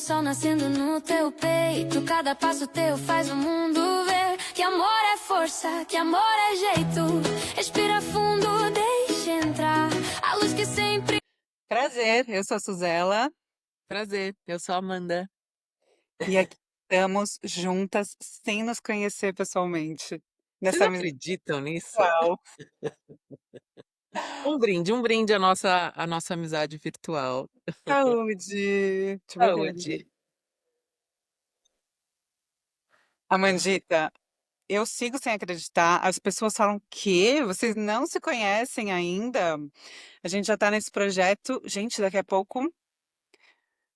sol nascendo no teu peito. Cada passo teu faz o mundo ver que amor é força, que amor é jeito. Respira fundo, deixa entrar a luz que sempre... Prazer, eu sou a Suzela Prazer, eu sou a Amanda. e aqui estamos juntas sem nos conhecer pessoalmente. Vocês Nessa amizade acreditam nisso? virtual. Um brinde à nossa amizade virtual. Saúde! Deixa eu beber ali. Saúde. Amandita, eu sigo sem acreditar. As pessoas falam que vocês não se conhecem ainda. A gente já tá nesse projeto. Gente, daqui a pouco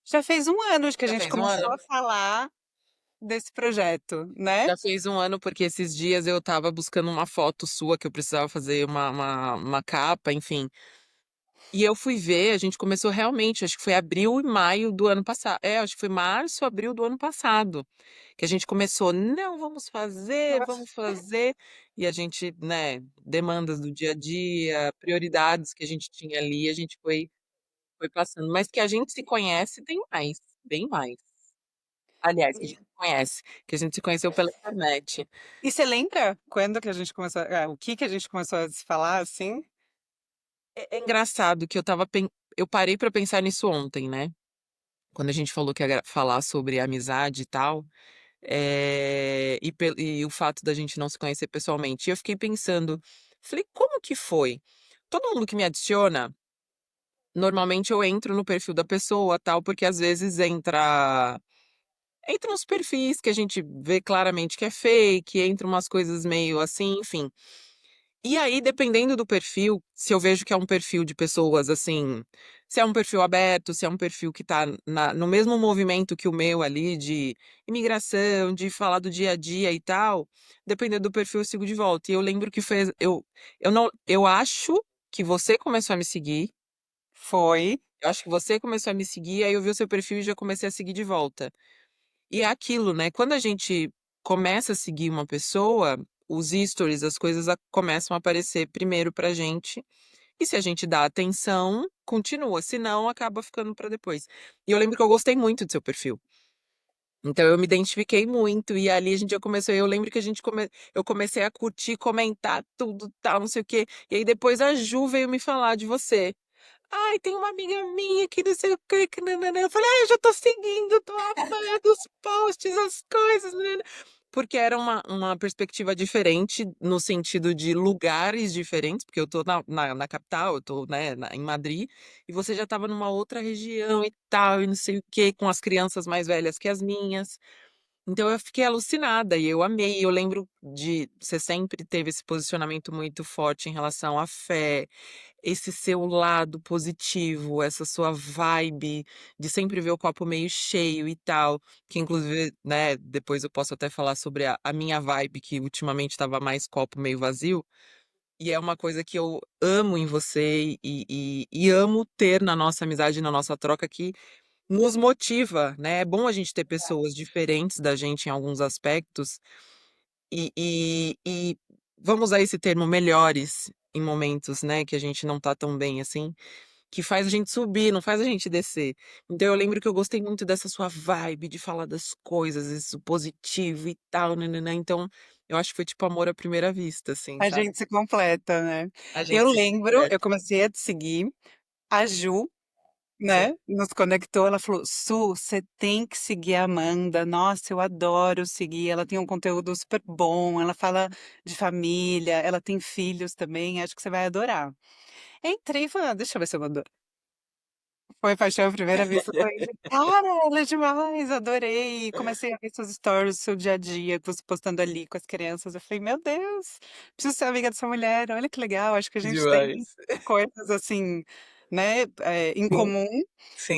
já fez um ano de que a Já gente fez um começou ano. a falar desse projeto, né? Já fez um ano, porque esses dias eu tava buscando uma foto sua que eu precisava fazer uma capa, enfim. E eu fui ver, a gente começou realmente, acho que foi abril e maio do ano passado. É, acho que foi março, abril do ano passado. Que a gente começou, não, Nossa. vamos fazer. E a gente, né, demandas do dia a dia, prioridades que a gente tinha ali, a gente foi passando. Mas que a gente se conhece, tem mais, bem mais. Aliás, que a gente se conhece, que a gente se conheceu pela internet. E você lembra quando que a gente começou, o que que a gente começou a se falar assim? É engraçado que eu parei pra pensar nisso ontem, né? Quando a gente falou que ia falar sobre amizade e tal, e o fato da gente não se conhecer pessoalmente. E eu fiquei pensando, falei, como que foi? Todo mundo que me adiciona, normalmente eu entro no perfil da pessoa, tal, porque às vezes entra uns perfis que a gente vê claramente que é fake, entra umas coisas meio assim, enfim. E aí, dependendo do perfil, se eu vejo que é um perfil de pessoas assim, se é um perfil aberto, se é um perfil que tá no mesmo movimento que o meu ali, de imigração, de falar do dia a dia e tal, dependendo do perfil, eu sigo de volta. E eu lembro que foi. Eu não. Eu acho que você começou a me seguir. Foi. Eu acho que você começou a me seguir, aí eu vi o seu perfil e já comecei a seguir de volta. E é aquilo, né? Quando a gente começa a seguir uma pessoa, os stories, as coisas começam a aparecer primeiro pra gente. E se a gente dá atenção, continua. Se não, acaba ficando pra depois. E eu lembro que eu gostei muito do seu perfil. Então eu me identifiquei muito. E ali a gente já começou. Eu lembro que eu comecei a curtir, comentar tudo, tal, não sei o quê. E aí depois a Ju veio me falar de você. Ai, tem uma amiga minha que não sei o que nananã. Eu falei, ai, eu já tô seguindo, tô amando os posts, as coisas, nananã. Porque era uma perspectiva diferente, no sentido de lugares diferentes, porque eu tô na capital, eu tô, né, em Madrid, e você já tava numa outra região e tal, e não sei o que, com as crianças mais velhas que as minhas. Então eu fiquei alucinada e eu amei. Eu lembro de você sempre teve esse posicionamento muito forte em relação à fé, esse seu lado positivo, essa sua vibe de sempre ver o copo meio cheio e tal, que inclusive, né, depois eu posso até falar sobre a minha vibe, que ultimamente estava mais copo meio vazio, e é uma coisa que eu amo em você e amo ter na nossa amizade, na nossa troca, que nos motiva, né? É bom a gente ter pessoas diferentes da gente em alguns aspectos e vamos usar esse termo melhores em momentos, né, que a gente não tá tão bem assim, que faz a gente subir, não faz a gente descer. Então eu lembro que eu gostei muito dessa sua vibe de falar das coisas, isso positivo e tal, né? Então eu acho que foi tipo amor à primeira vista, assim, A sabe? gente se completa, né? A Eu gente se lembro, eu completa. comecei a te seguir, a Ju, Sim. né, nos conectou, ela falou: "Su, você tem que seguir a Amanda. Nossa, eu adoro seguir, ela tem um conteúdo super bom, ela fala de família, ela tem filhos também, acho que você vai adorar". Entrei e falei: "Ah, deixa eu ver se eu adoro". Foi paixão à primeira vista, falei: "Cara, ela é demais, adorei". Comecei a ver seus stories, seu dia a dia, você postando ali com as crianças, eu falei: "Meu Deus, preciso ser amiga dessa mulher, olha que legal, acho que a gente tem Demais. coisas assim, né, em Sim, comum".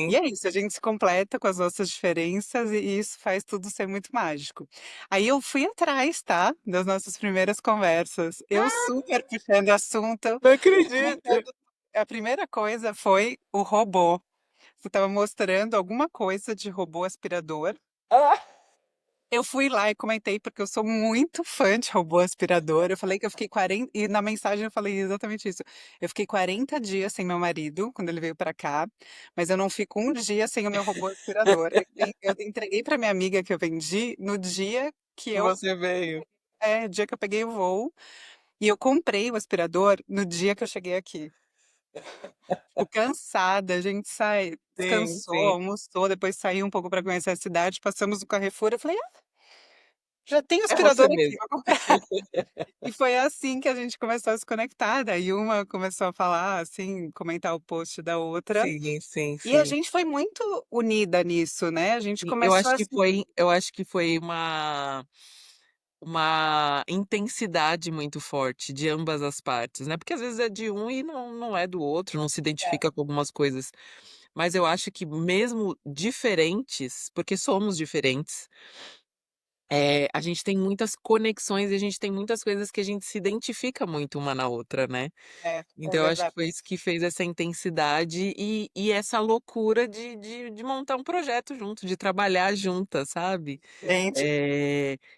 E sim. é isso, a gente se completa com as nossas diferenças e isso faz tudo ser muito mágico. Aí eu fui atrás, tá, das nossas primeiras conversas, eu super puxando assunto, Não acredito. comentando a primeira coisa foi o robô. Você estava mostrando alguma coisa de robô aspirador. Ah, Eu fui lá e comentei, porque eu sou muito fã de robô aspirador. Eu falei que eu fiquei 40. E na mensagem eu falei exatamente isso. Eu fiquei 40 dias sem meu marido, quando ele veio pra cá, mas eu não fico um dia sem o meu robô aspirador. Eu entreguei pra minha amiga que eu vendi no dia que eu. Você veio. É, dia que eu peguei o voo. E eu comprei o aspirador no dia que eu cheguei aqui. Tipo, cansada, a gente sai, Sim, descansou, sim. almoçou, depois saiu um pouco pra conhecer a cidade, passamos no Carrefour. Eu falei, já tem É você aspirador aqui, mesmo. vou comprar. E foi assim que a gente começou a se conectar. Daí uma começou a falar, assim, comentar o post da outra. Sim, sim, E a sim. gente foi muito unida nisso, né? A gente E eu começou acho a que se. foi, eu acho que foi uma intensidade muito forte de ambas as partes, né? Porque às vezes é de um e não é do outro, não se É, identifica com algumas coisas. Mas eu acho que mesmo diferentes, porque somos diferentes, a gente tem muitas conexões e a gente tem muitas coisas que a gente se identifica muito uma na outra, né? é Então eu acho que verdade. foi isso que fez essa intensidade e essa loucura de montar um projeto junto, de trabalhar juntas, sabe? Gente,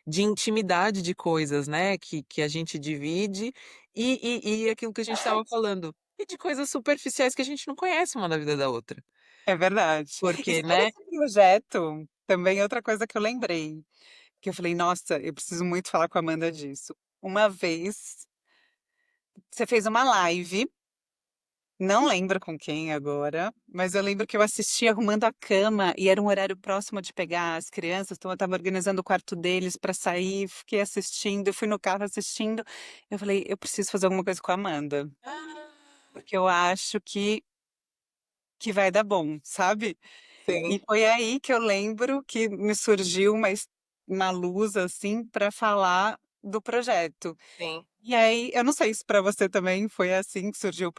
De intimidade de coisas, né? Que a gente divide e aquilo que a gente estava falando. E de coisas superficiais que a gente não conhece uma da vida da outra. é verdade. E Porque, sobre né? esse projeto, também outra coisa que eu lembrei, que eu falei, nossa, eu preciso muito falar com a Amanda disso. Uma vez, você fez uma live. Não lembro com quem agora, mas eu lembro que eu assisti arrumando a cama e era um horário próximo de pegar as crianças, então eu estava organizando o quarto deles para sair, fiquei assistindo, eu fui no carro assistindo. Eu falei, eu preciso fazer alguma coisa com a Amanda, porque eu acho que vai dar bom, sabe? Sim, E foi aí que eu lembro que me surgiu uma luz assim para falar do projeto. sim. E aí, eu não sei se para você também foi assim que surgiu o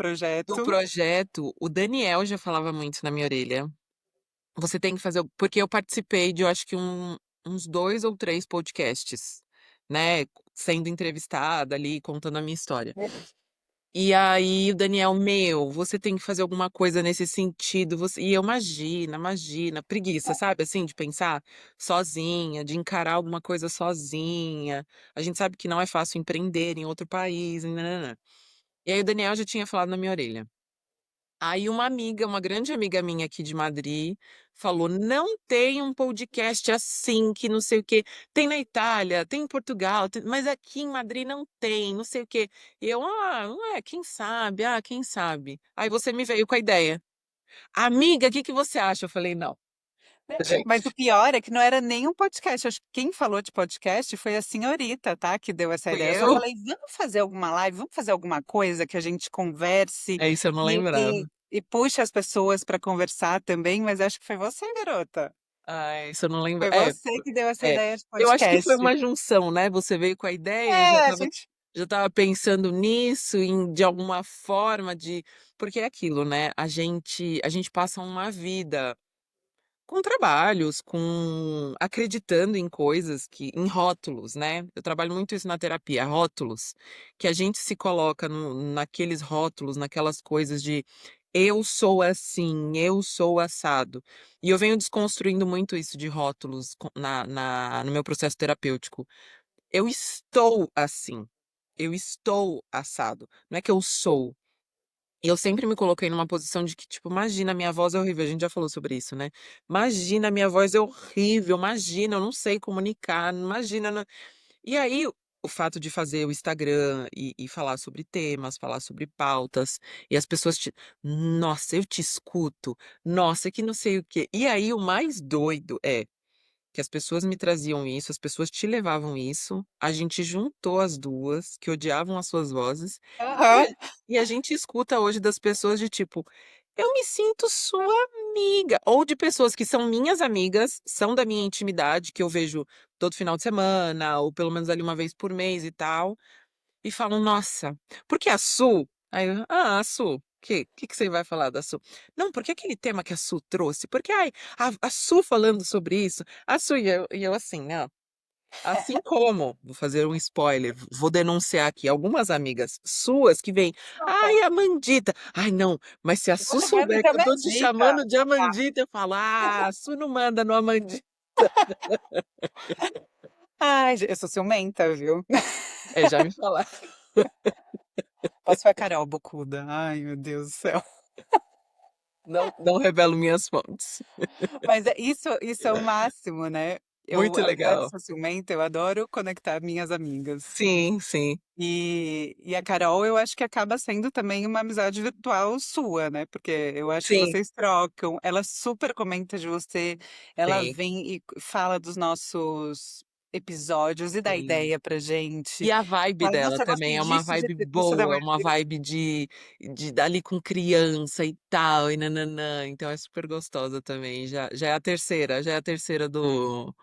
Do projeto. projeto, o Daniel já falava muito na minha orelha. Você tem que fazer. Porque eu participei de, eu acho que uns 2 ou 3 podcasts, né? Sendo entrevistada ali, contando a minha história. E aí o Daniel, meu, você tem que fazer alguma coisa nesse sentido. E eu, imagina, preguiça, sabe? Assim, de pensar sozinha, de encarar alguma coisa sozinha. A gente sabe que não é fácil empreender em outro país. Nananã. E aí o Daniel já tinha falado na minha orelha. Aí uma amiga, uma grande amiga minha aqui de Madrid, falou: não tem um podcast assim, que não sei o quê. Tem na Itália, tem em Portugal, mas aqui em Madrid não tem, não sei o quê. E eu, não é, quem sabe, quem sabe. Aí você me veio com a ideia. Amiga, o que que você acha? Eu falei, não. Mas o Gente, pior é que não era nem um podcast. Acho que quem falou de podcast foi a senhorita, tá? Que deu essa fui ideia. Eu só eu? falei, vamos fazer alguma live, vamos fazer alguma coisa que a gente converse É isso, eu não lembrava. e puxe as pessoas para conversar também. Mas acho que foi você, garota. Isso eu não lembro. Foi você que deu essa É. ideia de Eu acho que foi podcast. uma junção, né? Você veio com a ideia, É, a gente. já estava pensando nisso, de alguma forma de. Porque é aquilo, né? A gente passa uma vida com trabalhos, com acreditando em coisas em rótulos, né? Eu trabalho muito isso na terapia, rótulos, que a gente se coloca naqueles rótulos, naquelas coisas de eu sou assim, eu sou assado. E eu venho desconstruindo muito isso de rótulos no meu processo terapêutico. Eu estou assim, eu estou assado. Não é que eu sou. E eu sempre me coloquei numa posição de que, tipo, imagina, minha voz é horrível. A gente já falou sobre isso, né? Imagina, minha voz é horrível. Imagina, eu não sei comunicar. Imagina. E aí, o fato de fazer o Instagram e falar sobre temas, falar sobre pautas, e as pessoas te. Nossa, eu te escuto. Nossa, que não sei o quê. E aí, o mais doido é que as pessoas me traziam isso, as pessoas te levavam isso, a gente juntou as duas, que odiavam as suas vozes, e a, Aham. e a gente escuta hoje das pessoas de tipo, eu me sinto sua amiga, ou de pessoas que são minhas amigas, são da minha intimidade, que eu vejo todo final de semana, ou pelo menos ali uma vez por mês e tal, e falam, nossa, porque a Su? Aí eu, a Su. Que você vai falar da Su? Não, porque aquele tema que a Su trouxe, porque ai, a Su falando sobre isso, a Su e eu assim, né? Assim como, vou fazer um spoiler, vou denunciar aqui algumas amigas suas que vêm, ai, Amandita, ai não, mas se a Eu vou Su lembrar souber porque que é eu minha tô te dica. chamando de Tá. Amandita, eu falo, a Su não manda no Amandita. Ai, eu sou ciumenta, viu? É, já me falaram. Posso ser a Carol Bocuda. Ai, meu Deus do céu. Não revelo minhas fontes. Mas isso é o máximo, né? Eu, Muito apesar de legal. ser ciumenta, eu adoro conectar minhas amigas. Sim, sim, E a Carol, eu acho que acaba sendo também uma amizade virtual sua, né? Porque eu acho que sim, vocês trocam. Ela super comenta de você, ela sim, vem e fala dos nossos episódios e dá sim. ideia pra gente. E a vibe Fala, dela nossa, eu gosto também é uma disso, vibe disso da boa, mulher. uma vibe de dali com criança e tal, e nananã. Então é super gostosa também. Já é a terceira do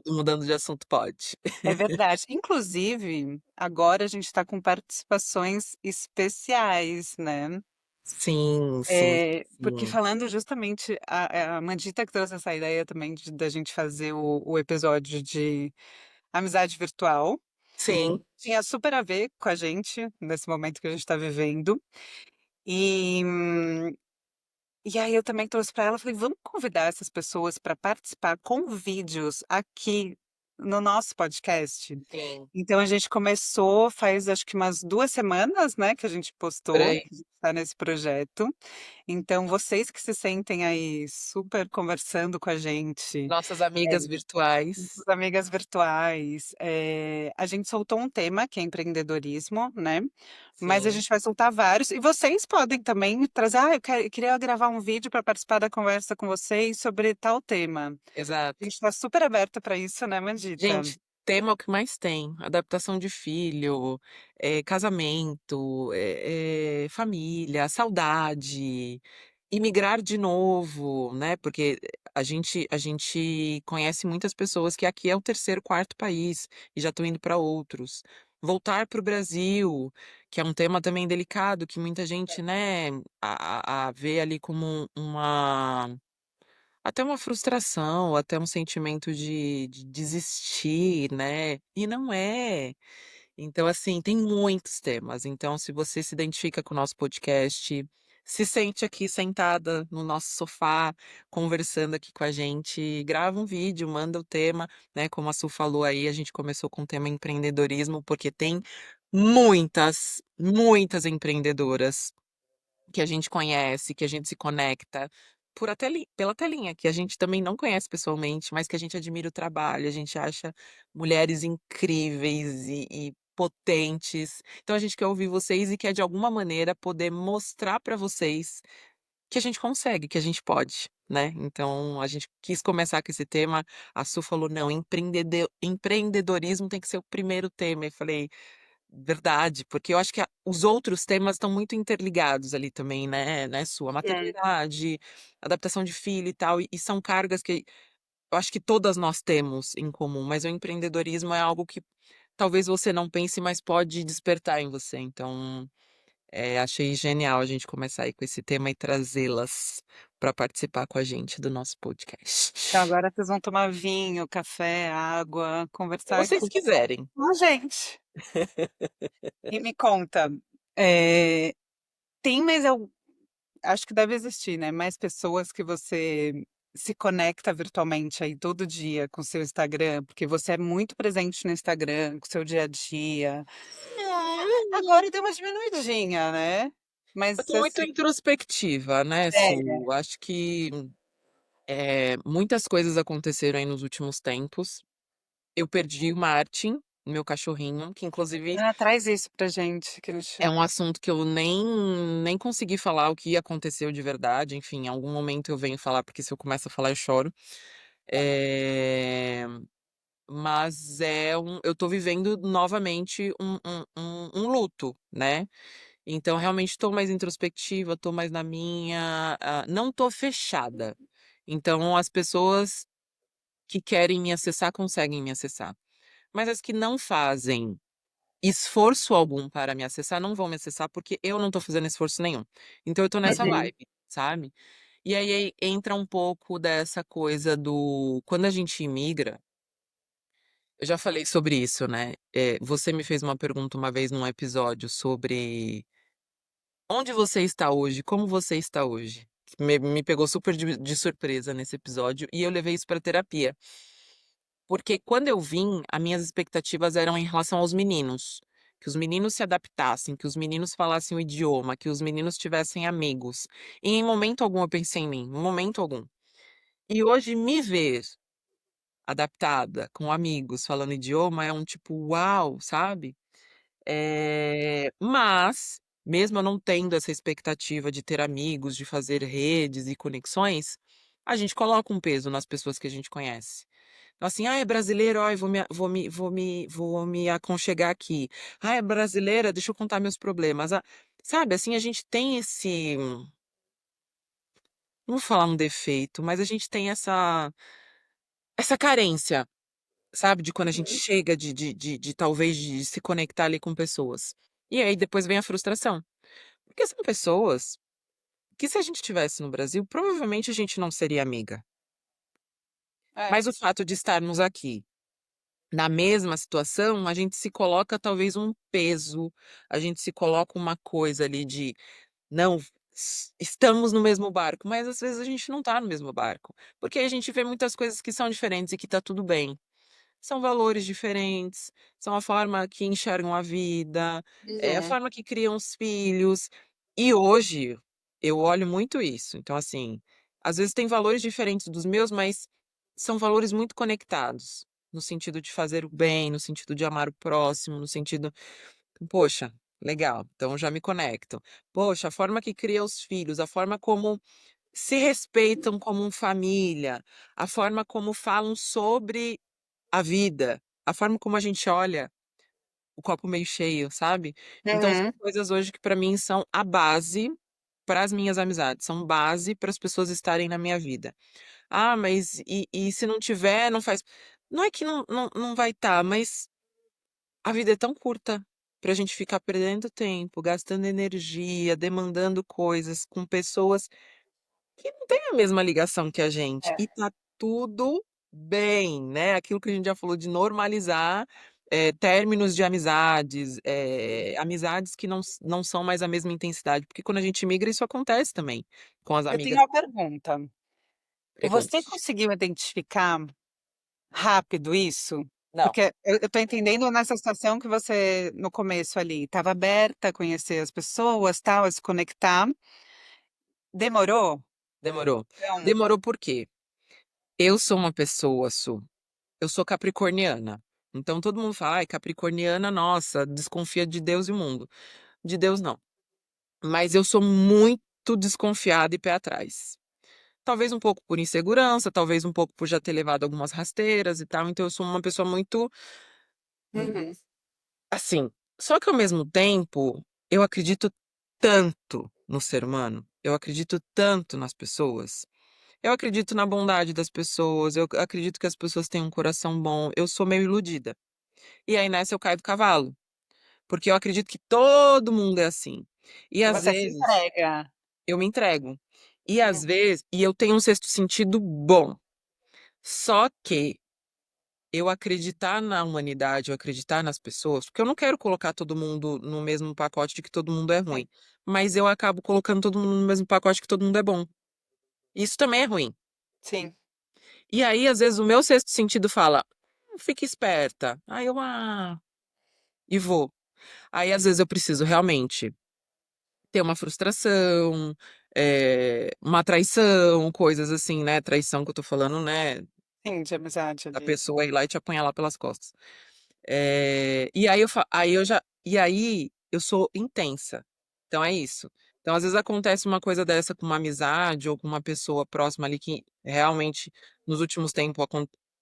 Mudando de Assunto Pode. É verdade. Inclusive, agora a gente está com participações especiais, né? Sim, sim, Porque sim. falando justamente, a Mandita que trouxe essa ideia também da gente fazer o episódio de amizade virtual. Sim, Tinha super a ver com a gente, nesse momento que a gente está vivendo. E, e aí eu também trouxe para ela, falei, vamos convidar essas pessoas para participar com vídeos aqui no nosso podcast. sim. Então a gente começou faz acho que umas 2 semanas, né, que a gente Por postou, aí. que a gente tá nesse projeto. Então vocês que se sentem aí super conversando com a gente, Nossas amigas virtuais. as amigas virtuais, a gente soltou um tema que é empreendedorismo, né, mas a Sim, gente vai soltar vários e vocês podem também trazer: eu queria gravar um vídeo para participar da conversa com vocês sobre tal tema". A exato. gente está super aberta para isso, né, Mandita? Gente, tema é o que mais tem. Adaptação de filho, casamento, família, saudade, imigrar de novo, né? Porque a gente conhece muitas pessoas que aqui é o terceiro, quarto país e já estão indo para outros. Voltar para o Brasil, que é um tema também delicado, que muita gente, né, a vê ali como uma até uma frustração, até um sentimento de desistir, né, e não é. Então, assim, tem muitos temas, então se você se identifica com o nosso podcast, se sente aqui sentada no nosso sofá, conversando aqui com a gente, grava um vídeo, manda o tema, né, como a Su falou aí, a gente começou com o tema empreendedorismo, porque tem muitas, muitas empreendedoras que a gente conhece, que a gente se conecta pela telinha, que a gente também não conhece pessoalmente, mas que a gente admira o trabalho, a gente acha mulheres incríveis e potentes. Então a gente quer ouvir vocês e quer de alguma maneira poder mostrar para vocês que a gente consegue, que a gente pode, né. Então a gente quis começar com esse tema, a Su falou: "Não, empreendedorismo tem que ser o primeiro tema", eu falei: verdade, porque eu acho que os outros temas estão muito interligados ali também, né, sua É. maternidade, adaptação de filho e tal, e são cargas que eu acho que todas nós temos em comum, mas o empreendedorismo é algo que talvez você não pense, mas pode despertar em você. Então, achei genial a gente começar aí com esse tema e trazê-las para participar com a gente do nosso Então podcast. agora vocês vão tomar vinho, café, água, Se conversar vocês aqui quiserem. com a gente. E me conta, eh, tem mais acho que deve existir, né, mais pessoas que você se conecta virtualmente aí todo dia com o seu Instagram, porque você é muito presente no Instagram, com o seu dia a dia. Agora deu uma diminuidinha, né, Eu mas tô muito assim introspectiva, né, é. Su, acho que muitas coisas aconteceram aí nos últimos tempos. Eu perdi o Martin, meu cachorrinho, que inclusive Traz isso pra gente que a é gente um assunto que eu nem consegui falar o que aconteceu de verdade, enfim, em algum momento eu venho falar, porque se eu começo a falar eu choro. Eh, mas eu tô vivendo novamente um luto, né. Então realmente tô mais introspectiva, tô mais na minha, não tô fechada. Então as pessoas que querem me acessar conseguem me acessar. Mas as que não fazem esforço algum para me acessar, não vão me acessar, porque eu não tô fazendo esforço nenhum. Então eu tô nessa Uhum. vibe, sabe. E aí entra um pouco dessa coisa do quando a gente imigra, eu já falei sobre isso, né, você me fez uma pergunta uma vez num episódio sobre onde você está hoje, como você está hoje. me pegou super de surpresa nesse episódio e eu levei isso pra terapia. Porque quando eu vim, as minhas expectativas eram em relação aos meninos. Que os meninos se adaptassem, que os meninos falassem o idioma, que os meninos tivessem amigos. E em momento algum eu pensei em mim, em momento algum. E hoje me ver adaptada, com amigos, falando idioma, é um tipo, uau, sabe? Mas, mesmo eu não tendo essa expectativa de ter amigos, de fazer redes e conexões, a gente coloca um peso nas pessoas que a gente conhece. Então, assim, ah, é brasileiro, ó, eu vou me aconchegar aqui. Ah, é brasileira, deixa eu contar meus problemas. Ah, sabe, assim, a gente tem esse, não vou falar um defeito, mas a gente tem essa carência, sabe, de quando a gente Uhum. chega de talvez de se conectar ali com pessoas. E aí depois vem a frustração. Porque são pessoas que se a gente estivesse no Brasil, provavelmente a gente não seria amiga. É. Mas o fato de estarmos aqui na mesma situação, a gente se coloca talvez um peso, a gente se coloca uma coisa ali de não, estamos no mesmo barco, mas às vezes a gente não tá no mesmo barco, porque a gente vê muitas coisas que são diferentes e que tá tudo bem. São valores diferentes, são a forma que enxergam a vida, é a Uhum. forma que criam os filhos. E hoje eu olho muito isso. Então, assim, às vezes tem valores diferentes dos meus, mas são valores muito conectados, no sentido de fazer o bem, no sentido de amar o próximo, no sentido, poxa, legal, então já me conecto. Poxa, a forma que cria os filhos, a forma como se respeitam como família, a forma como falam sobre a vida, a forma como a gente olha o copo meio cheio, sabe. Então são Uhum. coisas hoje que pra mim são a base para as minhas amizades, são base para as pessoas estarem na minha vida. "Ah, mas e se não tiver, não faz", não é que não vai estar, mas a vida é tão curta pra gente ficar perdendo tempo, gastando energia, demandando coisas com pessoas que não tem a mesma ligação que a gente, É. e tá tudo bem, né, aquilo que a gente já falou de normalizar, términos de amizades, amizades que não são mais a mesma intensidade, porque quando a gente migra isso acontece também, com as Eu tenho amigas. uma pergunta. Você Pergunte. conseguiu identificar rápido isso? Não, Porque eu tô entendendo nessa situação que você, no começo ali, estava aberta a conhecer as pessoas, tal, a se conectar. Demorou? demorou. Então, Demorou por quê? Eu sou uma pessoa, eu sou capricorniana, então todo mundo fala: "Ai, capricorniana, nossa, desconfia de Deus e o mundo". De Deus não, mas eu sou muito desconfiada e pé atrás. Talvez um pouco por insegurança, talvez um pouco por já ter levado algumas rasteiras e tal, então eu sou uma pessoa muito uhum. assim. Só que ao mesmo tempo, eu acredito tanto no ser humano, eu acredito tanto nas pessoas, eu acredito na bondade das pessoas, eu acredito que as pessoas têm um coração bom, eu sou meio iludida. E aí nessa eu caio do cavalo, porque eu acredito que todo mundo é assim. E às Você se vezes entrega. eu me entrego. E às Uhum. vezes eu tenho um sexto sentido bom, só que eu acreditar na humanidade, eu acreditar nas pessoas, porque eu não quero colocar todo mundo no mesmo pacote de que todo mundo é Sim, ruim, mas eu acabo colocando todo mundo no mesmo pacote de que todo mundo é bom. Isso também é ruim. sim. E aí, às vezes, o meu sexto sentido fala: fica esperta". Aí eu: e vou. Aí, às vezes, eu preciso realmente ter uma frustração, uma traição, coisas assim, né, traição que eu tô falando, né, Sim, de amizade da ali. pessoa ir lá e te apunhalar pelas costas. E aí aí eu já e aí eu sou intensa, então é isso. Então às vezes acontece uma coisa dessa com uma amizade ou com uma pessoa próxima ali que realmente nos últimos tempo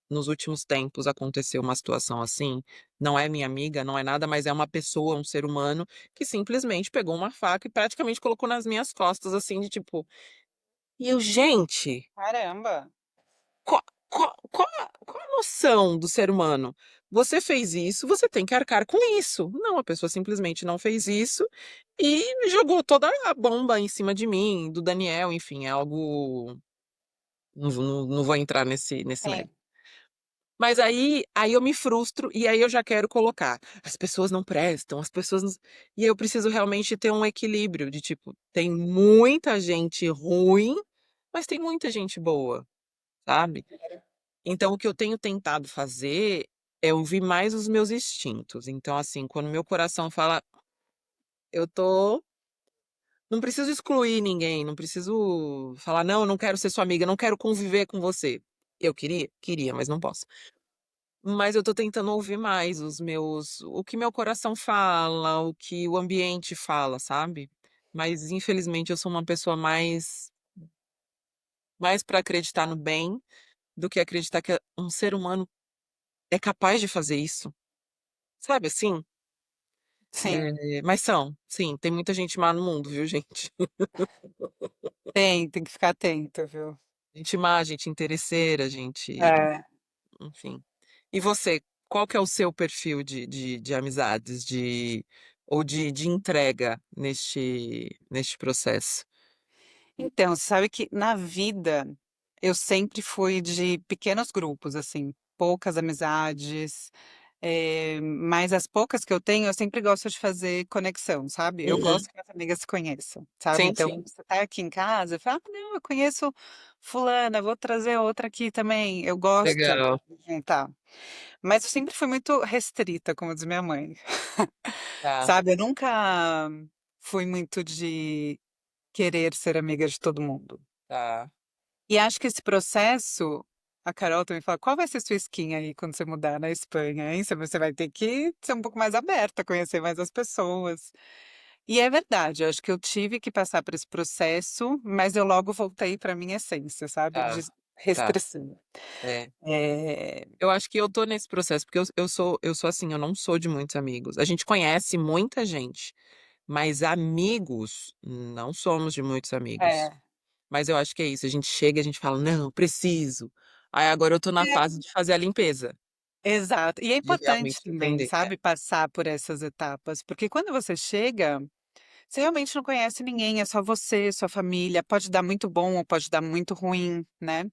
nos últimos tempos aconteceu uma situação assim, não é minha amiga, não é nada, mas é uma pessoa, um ser humano que simplesmente pegou uma faca e praticamente colocou nas minhas costas, assim, de tipo, e eu: "Gente, Caramba! Qual qual a noção do ser humano? Você fez isso, você tem que arcar com isso. Não, a pessoa simplesmente não fez isso e jogou toda a bomba em cima de mim, do Daniel, enfim, é algo não vou entrar nesse Sim. mérito. Mas aí eu me frustro e aí eu já quero colocar. As pessoas não prestam, as pessoas não... E eu preciso realmente ter um equilíbrio de tipo, tem muita gente ruim, mas tem muita gente boa, sabe? Então o que eu tenho tentado fazer é ouvir mais os meus instintos. Então, assim, quando meu coração fala, eu tô. Não preciso excluir ninguém, não preciso falar, não, eu não quero ser sua amiga, não quero conviver com você. Eu queria? Queria, mas não posso. Mas eu tô tentando ouvir mais o que meu coração fala, o que o ambiente fala, sabe? Mas infelizmente eu sou uma pessoa mais para acreditar no bem do que acreditar que um ser humano é capaz de fazer isso. Sabe assim? Sim, Mas são, sim, tem muita gente má no mundo, viu, gente? tem que ficar atento, viu? Gente má, gente interesseira, gente, É. enfim. E você, qual que é o seu perfil de amizades, ou de entrega neste processo? Então, você sabe que na vida eu sempre fui de pequenos grupos, assim, poucas amizades, mas as poucas que eu tenho, eu sempre gosto de fazer conexão, sabe? Eu Uhum. gosto que minhas amigas se conheçam, sabe? Sim, Então, sim. você tá aqui em casa, eu falo, ah, não, eu conheço fulana, vou trazer outra aqui também. Eu gosto Legal. de juntar. Mas eu sempre fui muito restrita, como diz minha mãe, Tá, sabe? Eu nunca fui muito de querer ser amiga de todo mundo. tá, E acho que esse processo, a Carol também fala, qual vai ser sua skin aí quando você mudar na Espanha, hein? Você vai ter que ser um pouco mais aberta, conhecer mais as pessoas. E é verdade, eu acho que eu tive que passar por esse processo, mas eu logo voltei para minha essência, sabe? De tá, tá. restrição. É. É, Eu acho que eu tô nesse processo, porque eu sou assim, eu não sou de muitos amigos. A gente conhece muita gente, mas amigos, não somos de muitos amigos. é, Mas eu acho que é isso, a gente chega e a gente fala, não, preciso. Aí agora eu tô na fase de fazer a limpeza, exato. E é de importante realmente também, entender. É, sabe, passar por essas etapas, porque quando você chega, você realmente não conhece ninguém, é só você, sua família. Pode dar muito bom ou pode dar muito ruim, né?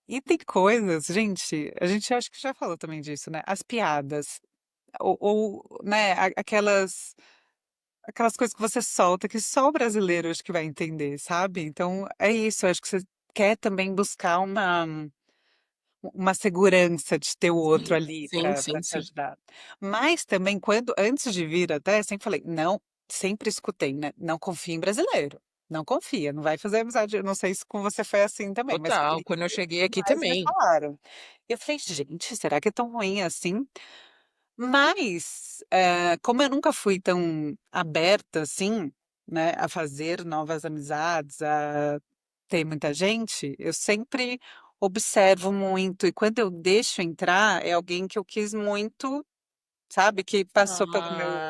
E tem coisas, gente, a gente acho que já falou também disso, né? As piadas, né, aquelas coisas que você solta que só o brasileiro acho que vai entender, sabe? Então é isso, acho que você quer também buscar uma segurança de ter o outro sim, ali sim, para sim, te sim. ajudar. Mas também quando antes de vir até, sempre falei: "Não", sempre escutei, né: "Não confia em brasileiro, não confia, não vai fazer amizade", eu não sei se com você foi assim também, mas Total. comigo Quando eu cheguei aqui mais me também. falaram. Eu falei: "Gente, será que é tão ruim assim?". Mas, como eu nunca fui tão aberta assim, né, a fazer novas amizades, a ter muita gente, eu sempre observo muito e quando eu deixo entrar, é alguém que eu quis muito, sabe, que passou pelo meu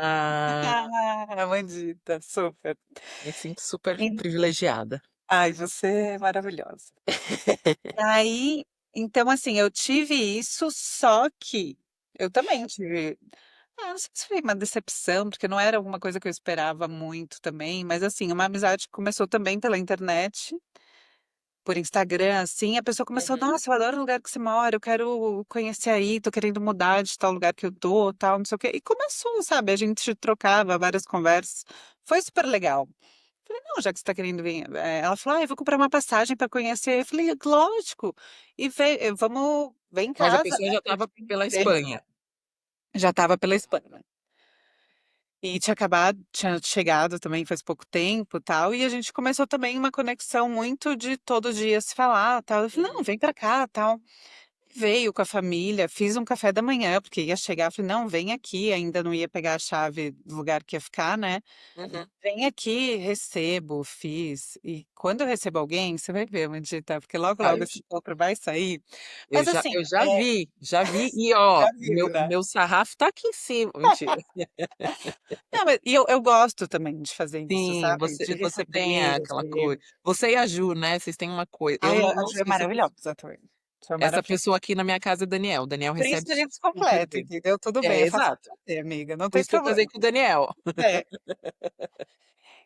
Ah, ah, mandita, super. me sinto super En privilegiada. ai, você é maravilhosa. E aí, então assim, eu tive isso, só que eu também tive não sei se foi uma decepção, porque não era alguma coisa que eu esperava muito também, mas assim, uma amizade que começou também pela internet. Por Instagram, assim, a pessoa começou: Uhum. "Nossa, eu adoro o lugar que você mora, eu quero conhecer aí, tô querendo mudar de tal lugar que eu tô, tal, não sei o quê". E começou, sabe, a gente trocava várias conversas, foi super legal. Falei: "Não, já que você tá querendo vir", ela falou: "Ah, eu vou comprar uma passagem pra conhecer". Eu falei: "Lógico, e vamos, vem em Mas a casa, pessoa né, já pra estava gente pela conhecer". Espanha. Já estava pela Espanha. E tinha chegado também faz pouco tempo, tal, e a gente começou também uma conexão muito de todo dia se falar, tal. Eu falei: "Não, Uhum, vem pra cá, tal". Veio com a família, fiz um café da manhã, porque ia chegar, falei: "Não, vem aqui", ainda não ia pegar a chave do lugar que ia ficar, né. uhum. "Vem aqui", recebo, fiz. E quando eu recebo alguém, você vai ver, Mandita, porque logo, Ah, logo esse encontro vai sair. eu Mas já, assim, eu já vi, e ó, já meu, viu, né. meu sarrafo tá aqui em cima. Mentira. Não, mas eu gosto também de fazer isso, Sim, sabe, você, de você tem receber, aquela coisa. Você e a Ju, né? Vocês têm uma coisa. Eu ai, não, a não Ju é sei se maravilhosa também. Ju é essa maravilhosa. pessoa aqui na minha casa é Daniel. O Daniel Por isso recebe que a gente se super completa, bem. entendeu? Tudo bem, É, eu faço exato. pra você, amiga, não Por tem isso que eu casei problema. com o Daniel. É.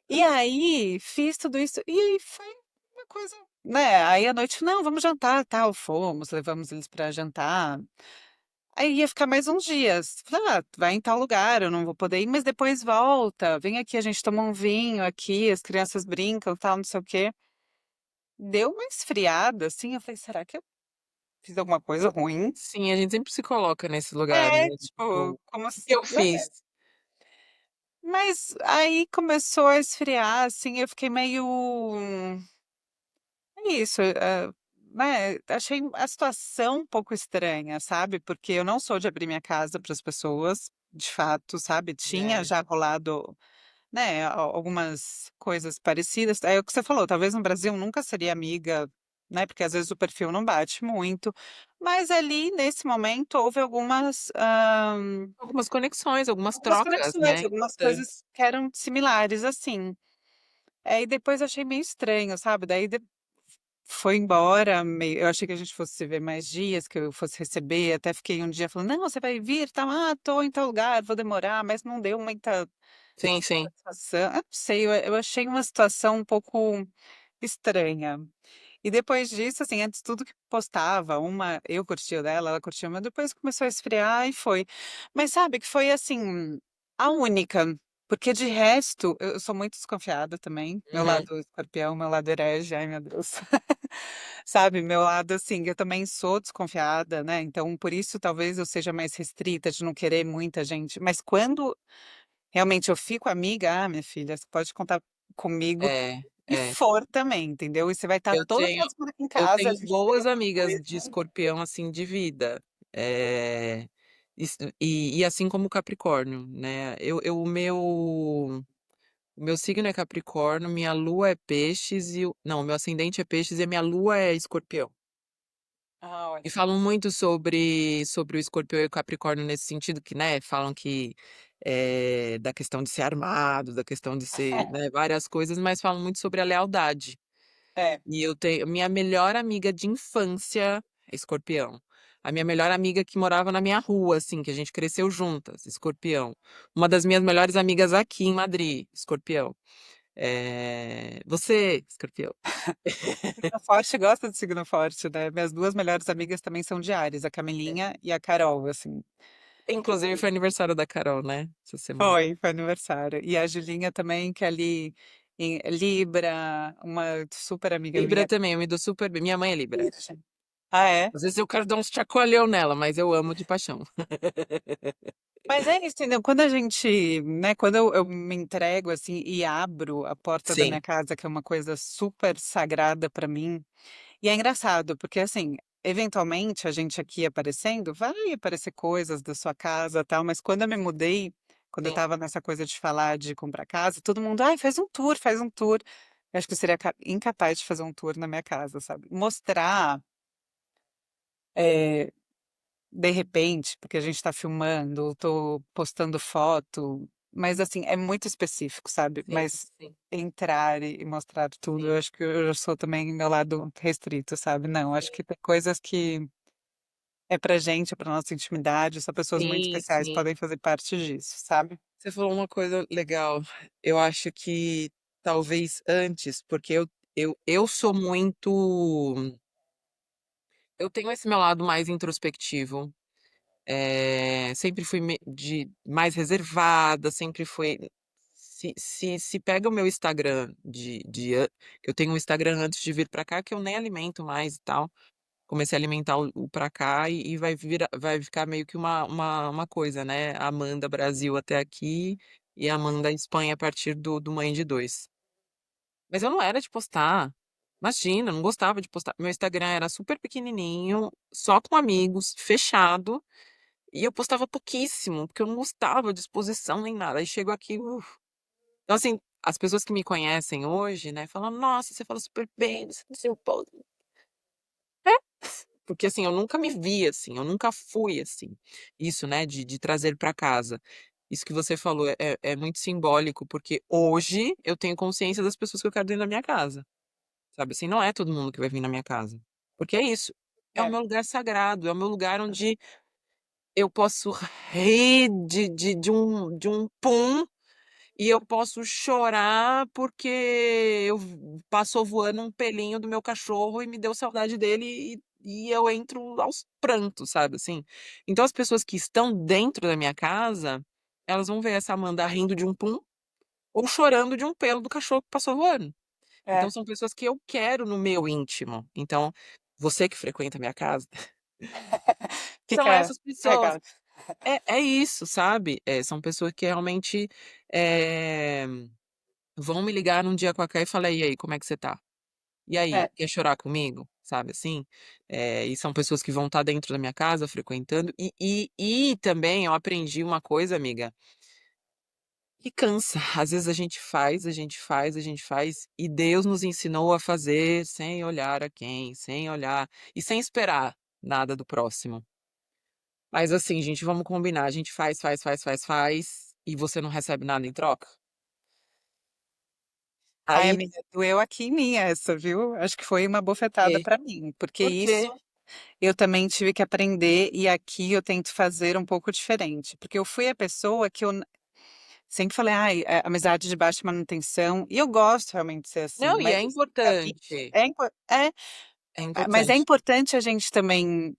E aí, fiz tudo isso e aí foi uma coisa, né, aí à noite: "Não, vamos jantar, tal", fomos, levamos eles pra jantar. Aí ia ficar mais uns dias. Falei: "Ah, vai em tal lugar, eu não vou poder ir, mas depois volta, vem aqui, a gente toma um vinho aqui, as crianças brincam, tal, não sei o quê". Deu uma esfriada, assim, eu falei: "Será que eu fiz alguma coisa ruim?". Sim, a gente sempre se coloca nesse lugar, É, né, tipo: tipo, como "O que que se eu fiz?". mas aí começou a esfriar, assim, eu fiquei meio é isso, né, achei a situação um pouco estranha, sabe, porque eu não sou de abrir minha casa para as pessoas, de fato, sabe, tinha É, já rolado, né, algumas coisas parecidas, é o que você falou, talvez no Brasil nunca seria amiga, né, porque às vezes o perfil não bate muito, mas ali nesse momento houve algumas conexões, algumas algumas trocas, conexões, né, algumas importantes. coisas que eram similares, assim. E depois eu achei meio estranho, sabe, daí foi embora, eu achei que a gente fosse se ver mais dias, que eu fosse receber, até fiquei um dia falando: "Não, você vai vir, tal?". "Ah, tô em tal lugar, vou demorar", mas não deu muita Sim, sim. satisfação. Eu não sei, eu achei uma situação um pouco estranha. E depois disso, assim, antes tudo que postava, eu curtia o dela, ela curtia o meu, depois começou a esfriar e foi. Mas sabe que foi, assim, a única, porque de resto eu sou muito desconfiada também, meu Uhum. lado escorpião, meu lado herege, ai meu Deus. Sabe, meu lado, assim, eu também sou desconfiada, né, então por isso talvez eu seja mais restrita de não querer muita gente, mas quando realmente eu fico amiga, minha filha, você pode contar comigo É, e é. for também, entendeu. E você vai estar Eu toda tenho final de semana aqui em eu casa, a tenho gente faz boas alguma amigas coisa. de escorpião, assim, de vida. Isso e assim como o capricórnio, né. O meu signo é capricórnio, minha lua é peixes e o não, o meu ascendente é peixes e a minha lua é escorpião. Ah, E olha. falam muito sobre o escorpião e o capricórnio nesse sentido que, né, falam que, da questão de ser armado, da questão de ser, né, várias coisas, mas falam muito sobre a lealdade. É. E eu tenho minha melhor amiga de infância é escorpião. A minha melhor amiga que morava na minha rua, assim, que a gente cresceu juntas, escorpião. Uma das minhas melhores amigas aqui em Madrid, escorpião. Você, escorpião. Signo forte gosta de signo forte, né. Minhas 2 melhores amigas também são de Áries, a É. Camilinha e a Carol, assim. Inclusive foi aniversário da Carol, né, essa semana. Foi aniversário. E a Julinha também, que é ali em Libra, uma super amiga Libra minha, também, eu me dou super bem. Minha mãe é Libra. Virgem. Ah, é? Às vezes eu quero dar uns chacoalhão nela, mas eu amo de paixão. Mas é isso, entendeu? Quando a gente, né, quando eu me entrego, assim, e abro a porta da minha Sim, casa, que é uma coisa super sagrada pra mim, e é engraçado, porque assim, eventualmente a gente aqui aparecendo, vai aparecer coisas da sua casa, tal, mas quando eu me mudei, quando eu sim, estava nessa coisa de falar de comprar casa, todo mundo, ai, faz um tour, faz um tour. Eu acho que eu seria incapaz de fazer um tour na minha casa, sabe? Mostrar, eh, de repente, porque a gente tá filmando, tô postando foto, mas assim, é muito específico, sabe? sim, Mas sim, entrar e mostrar tudo, eu sim. acho que eu já sou também meu lado restrito, sabe? Não, acho que tem coisas que é pra gente, é pra nossa intimidade, só pessoas muito Sim, especiais sim. podem fazer parte disso, sabe? Você falou uma coisa legal. Eu acho que talvez antes, porque eu sou muito eu tenho esse meu lado mais introspectivo, sempre fui mais reservada, sempre fui se pega o meu Instagram de an eu tenho um Instagram antes de vir pra cá que eu nem alimento mais e tal. Comecei a alimentar o pra cá e vai ficar meio que uma coisa, né, Amanda Brasil até aqui e Amanda Espanha a partir do Mãe de 2. Mas eu não era de postar, imagina, eu não gostava de postar. Meu Instagram era super pequenininho, só com amigos, fechado, e eu postava pouquíssimo, porque eu não gostava de exposição nem nada. Aí chego aqui, então assim, as pessoas que me conhecem hoje, né, falam: "Nossa, você fala super bem, você não se importa". Porque, assim, eu nunca me vi assim, eu nunca fui assim. Isso, né, de trazer pra casa. Isso que você falou é muito simbólico, porque hoje eu tenho consciência das pessoas que eu quero dentro da minha casa, sabe, assim, não é todo mundo que vai vir na minha casa. Porque é isso, é o É. meu lugar sagrado, é o meu lugar onde eu posso rir de um pum E eu posso chorar porque passou voando um pelinho do meu cachorro e me deu saudade dele e eu entro aos prantos, sabe assim? Então as pessoas que estão dentro da minha casa, elas vão ver essa Amanda rindo de um pum ou chorando de um pelo do cachorro que passou voando. Então É, são pessoas que eu quero no meu íntimo. Então, você que frequenta a minha casa, são fica essas pessoas. legal. É isso, sabe? São pessoas que realmente eh, vão me ligar num dia qualquer e falar: "E aí, como é que você tá? E aí, É, quer chorar comigo?", sabe assim? E são pessoas que vão estar dentro da minha casa frequentando. E também eu aprendi uma coisa, amiga, que cansa. Às vezes a gente faz, a gente faz, a gente faz, e Deus nos ensinou a fazer sem olhar a quem, sem olhar e sem esperar nada do próximo. Mas assim, gente, vamos combinar, a gente faz, faz, faz, faz, faz, e você não recebe nada em troca? ai, Aí, amiga, doeu aqui em mim essa, viu? Acho que foi uma bofetada quê? pra mim, porque Por quê? isso eu também tive que aprender e aqui eu tento fazer um pouco diferente, porque eu fui a pessoa que sempre falei, ai, amizade de baixa manutenção, e eu gosto realmente de ser assim, Não, e mas é a vida importante, é mas é importante. importante a gente também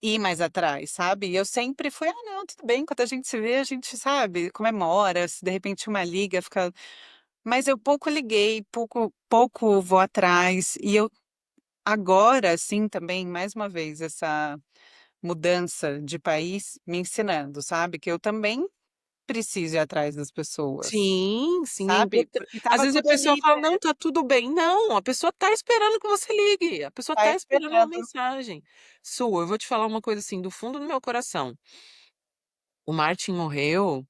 ir mais atrás, sabe? E eu sempre fui: "Ah, não, tudo bem, quando a gente se vê, a gente, sabe, comemora, se de repente uma liga, fica". Mas eu pouco liguei, pouco vou atrás, e eu agora, assim, também, mais uma vez, essa mudança de país me ensinando, sabe, que eu também preciso ir atrás das pessoas, Sim, sim, é sabe? importan E às estava vezes a tudo pessoa ali, fala: né, "Não, tá tudo bem". Não, a pessoa tá esperando que você ligue, a pessoa tá tá esperando uma esperando. mensagem sua. Eu vou te falar uma coisa, assim, do fundo do meu coração, o Martin morreu,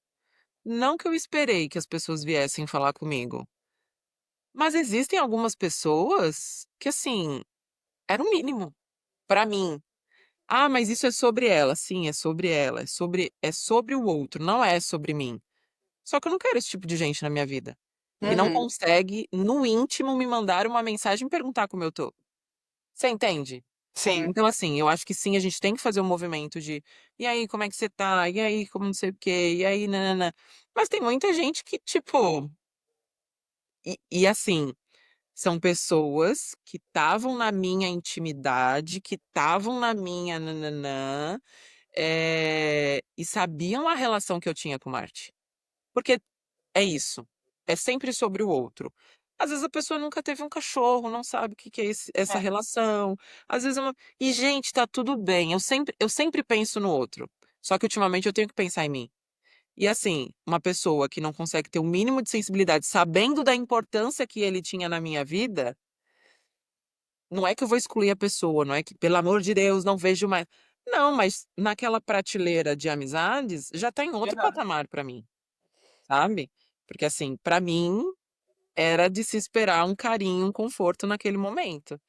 não que eu esperei que as pessoas viessem falar comigo, mas existem algumas pessoas que, assim, era o mínimo pra mim. "Ah, mas isso é sobre ela". Sim, é sobre ela, é sobre o outro, não é sobre mim. Só que eu não quero esse tipo de gente na minha vida, que não Uhum. consegue, no íntimo, me mandar uma mensagem e perguntar como eu tô. Você entende? Sim, Então, assim, eu acho que sim, a gente tem que fazer um movimento de: "E aí, como é que você tá? E aí, como não sei o quê? E aí, nã Mas tem muita gente que, tipo assim, são pessoas que estavam na minha intimidade, que estavam na minha nã e sabiam a relação que eu tinha com Marte. Porque é isso, é sempre sobre o outro. Às vezes a pessoa nunca teve um cachorro, não sabe o que que é essa é. relação, às vezes e gente, tá tudo bem, eu sempre penso no outro, só que ultimamente eu tenho que pensar em mim. E assim, uma pessoa que não consegue ter o mínimo de sensibilidade, sabendo da importância que ele tinha na minha vida, não é que eu vou excluir a pessoa, não é que, pelo amor de Deus, não vejo mais. Não, mas naquela prateleira de amizades, já tá em outro Aham. patamar pra mim, sabe? Porque assim, pra mim era de se esperar um carinho, um conforto naquele momento.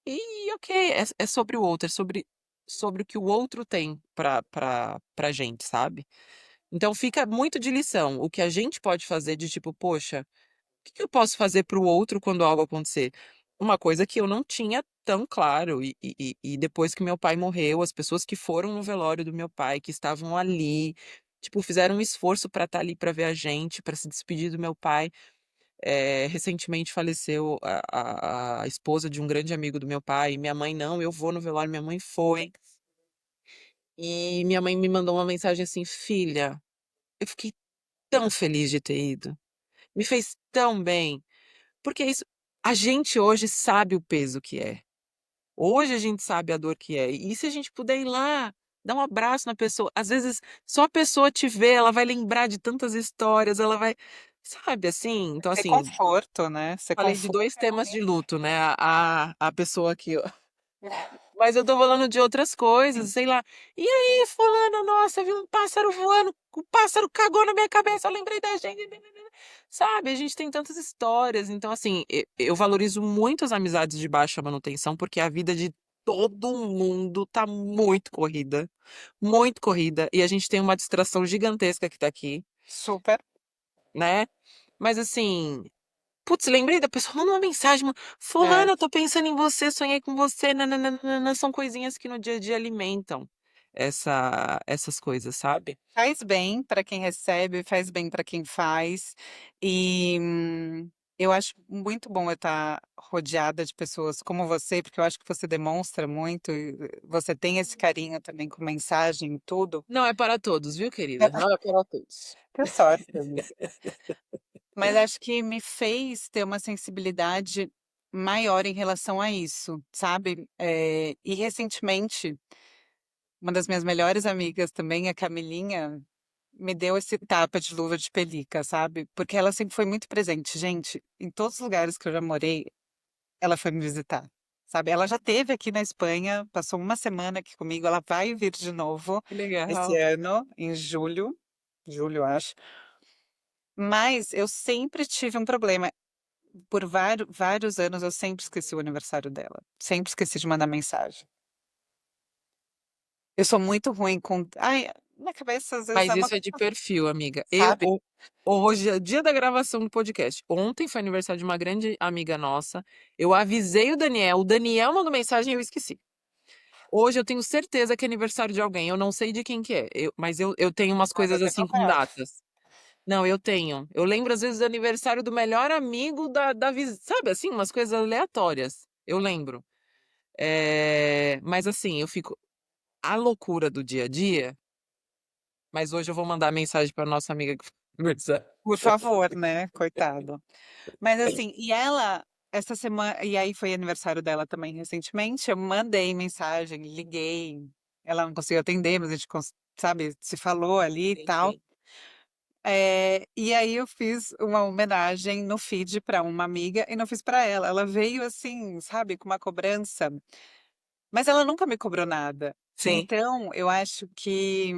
E ok, é sobre o outro, é sobre o que o outro tem pra gente, sabe? Então fica muito de lição o que a gente pode fazer de tipo, poxa, o que que eu posso fazer para o outro quando algo acontecer? Uma coisa que eu não tinha tão claro, e depois que meu pai morreu, as pessoas que foram no velório do meu pai, que estavam ali, tipo, fizeram um esforço para estar ali para ver a gente, para se despedir do meu pai. Recentemente faleceu a esposa de um grande amigo do meu pai, e minha mãe não, eu vou no velório, minha mãe foi. E minha mãe me mandou uma mensagem assim: "Filha, eu fiquei tão feliz de ter ido, me fez tão bem". Porque isso a gente hoje sabe o peso que é. Hoje a gente sabe a dor que é. E se a gente puder ir lá, dar um abraço na pessoa, às vezes só a pessoa te ver, ela vai lembrar de tantas histórias, ela vai, sabe, assim? Então, Ser assim, conforto, né, ser falei de conforto 2 é temas de luto, né, a pessoa aqui, ó. Mas eu tô falando de outras coisas, sei lá. "E aí fulana, nossa, vi um pássaro voando, o pássaro cagou na minha cabeça, eu lembrei da gente", sabe, a gente tem tantas histórias, então assim, eu valorizo muito as amizades de baixa manutenção, porque a vida de todo mundo tá muito corrida, e a gente tem uma distração gigantesca que tá aqui, super. né. Mas assim, putz, lembrei da pessoa, manda uma mensagem, É. fulana, eu tô pensando em você, sonhei com você, nã são coisinhas que no dia a dia alimentam. essas coisas, sabe? Faz bem para quem recebe, faz bem para quem faz. E eu acho muito bom eu estar rodeada de pessoas como você, porque eu acho que você demonstra muito, e você tem esse carinho também com mensagem e tudo. Não é para todos, viu, querida? Não é para todos. Que sorte, amiga. Mas acho que me fez ter uma sensibilidade maior em relação a isso, sabe? E recentemente, uma das minhas melhores amigas também, a Camilinha, me deu esse tapa de luva de pelica, sabe? Porque ela sempre foi muito presente. Gente, em todos os lugares que eu já morei, ela foi me visitar, sabe? Ela já esteve aqui na Espanha, passou uma semana aqui comigo, ela vai vir de novo Que esse legal. ano, em julho, julho, acho. Mas eu sempre tive um problema. Por vários anos eu sempre esqueci o aniversário dela. Sempre esqueci de mandar mensagem. Eu sou muito ruim com. Ai, na cabeça às vezes é Mas uma isso é de coisa, perfil, amiga. sabe? Hoje é dia da gravação do podcast. Ontem foi aniversário de uma grande amiga nossa. Eu avisei o Daniel mandou mensagem e eu esqueci. Hoje eu tenho certeza que é aniversário de alguém. Eu não sei de quem que é. Mas eu tenho umas Ah, coisas vai ter assim com babado. datas. Não, eu tenho. Eu lembro às vezes do aniversário do melhor amigo da vizinha. Sabe assim, umas coisas aleatórias. Eu lembro. Mas assim, eu fico. A loucura do dia a dia. Mas hoje eu vou mandar mensagem para nossa amiga que foi aniversário. Por favor, né? Coitado. Mas assim, e ela, essa semana, e aí foi aniversário dela também recentemente, eu mandei mensagem, liguei, ela não conseguiu atender, mas a gente, sabe, se falou ali e Sim, tal. sim. E aí eu fiz uma homenagem no feed para uma amiga e não fiz para ela. Ela veio assim, sabe, com uma cobrança, mas ela nunca me cobrou nada. Sim, Então, eu acho que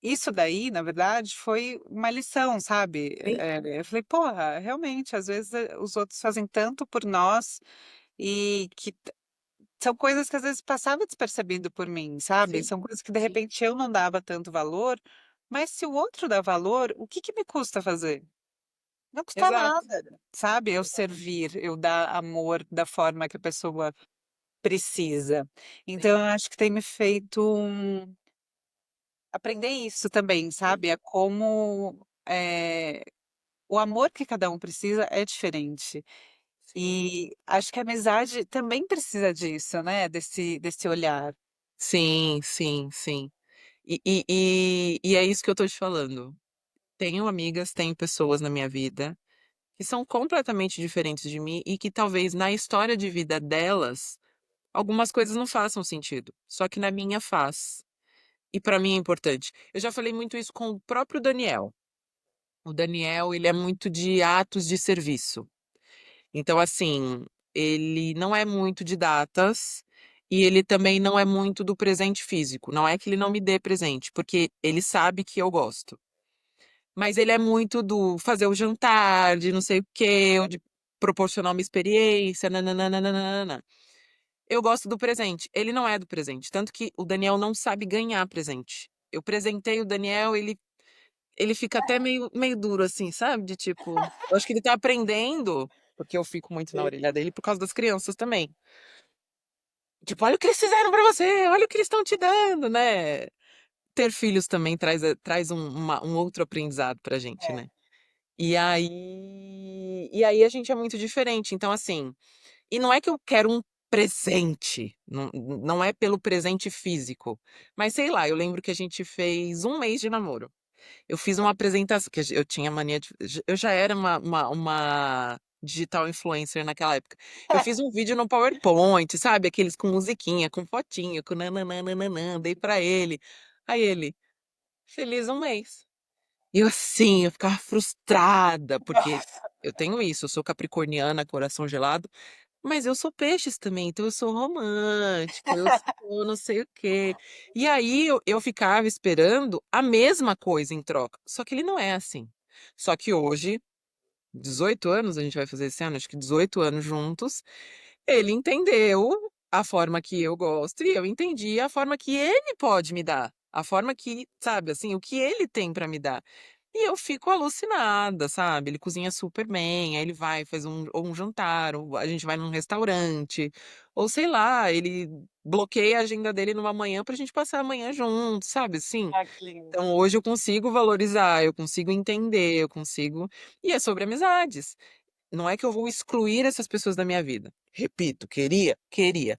isso daí, na verdade, foi uma lição, sabe? sim, Eu falei, porra, realmente, às vezes os outros fazem tanto por nós e que são coisas que às vezes passava despercebido por mim, sabe? sim, São coisas que de sim. repente eu não dava tanto valor, mas se o outro dá valor, o que que me custa fazer? Não custa Exato. nada, sabe? Eu Exatamente. servir, eu dar amor da forma que a pessoa precisa. Então, Sim, eu acho que tem me feito aprender isso também, sim, sabe? É como o amor que cada um precisa é diferente. sim. E acho que a amizade também precisa disso, né? Desse olhar. Sim, sim, sim. E é isso que eu tô te falando. Tenho amigas, tenho pessoas na minha vida que são completamente diferentes de mim e que talvez na história de vida delas algumas coisas não façam sentido. Só que na minha faz. E pra mim é importante. Eu já falei muito isso com o próprio Daniel. O Daniel, ele é muito de atos de serviço. Então, assim, ele não é muito de datas e ele também não é muito do presente físico. Não é que ele não me dê presente, porque ele sabe que eu gosto. Mas ele é muito do fazer o jantar, de não sei o quê, ou de proporcionar uma experiência, nananana. Eu gosto do presente. Ele não é do presente. Tanto que o Daniel não sabe ganhar presente. Eu presentei o Daniel, ele fica até meio duro, assim, sabe? De tipo, eu acho que ele tá aprendendo, porque eu fico muito na orelha dele por causa das crianças também. Tipo, olha o que eles fizeram pra você, olha o que eles estão te dando, né? Ter filhos também traz um outro aprendizado pra gente, É. né? E aí a gente é muito diferente. Então, assim, e não é que eu quero um presente, não é pelo presente físico, mas sei lá, eu lembro que a gente fez um mês de namoro. Eu fiz uma apresentação, que eu tinha mania de. Eu já era uma digital influencer naquela época. Eu fiz um vídeo no PowerPoint, sabe? Aqueles com musiquinha, com fotinho, com nananana, dei pra ele. Aí ele, feliz um mês. E eu assim, eu ficava frustrada, porque eu tenho isso, eu sou capricorniana, coração gelado, mas eu sou peixes também, então eu sou romântico, eu sou não sei o quê. E aí eu ficava esperando a mesma coisa em troca. Só que ele não é assim. Só que hoje, 18 anos, a gente vai fazer esse ano, acho que 18 anos juntos, ele entendeu a forma que eu gosto e eu entendi a forma que ele pode me dar. A forma que, sabe, assim, o que ele tem pra me dar. E eu fico alucinada, sabe? Ele cozinha super bem, aí ele vai, faz ou um jantar, ou a gente vai num restaurante, ou sei lá, ele bloqueia a agenda dele numa manhã pra gente passar a manhã junto, sabe assim? Ah, que lindo. Então hoje eu consigo valorizar, eu consigo entender, eu consigo. E é sobre amizades. Não é que eu vou excluir essas pessoas da minha vida. Repito, queria? Queria.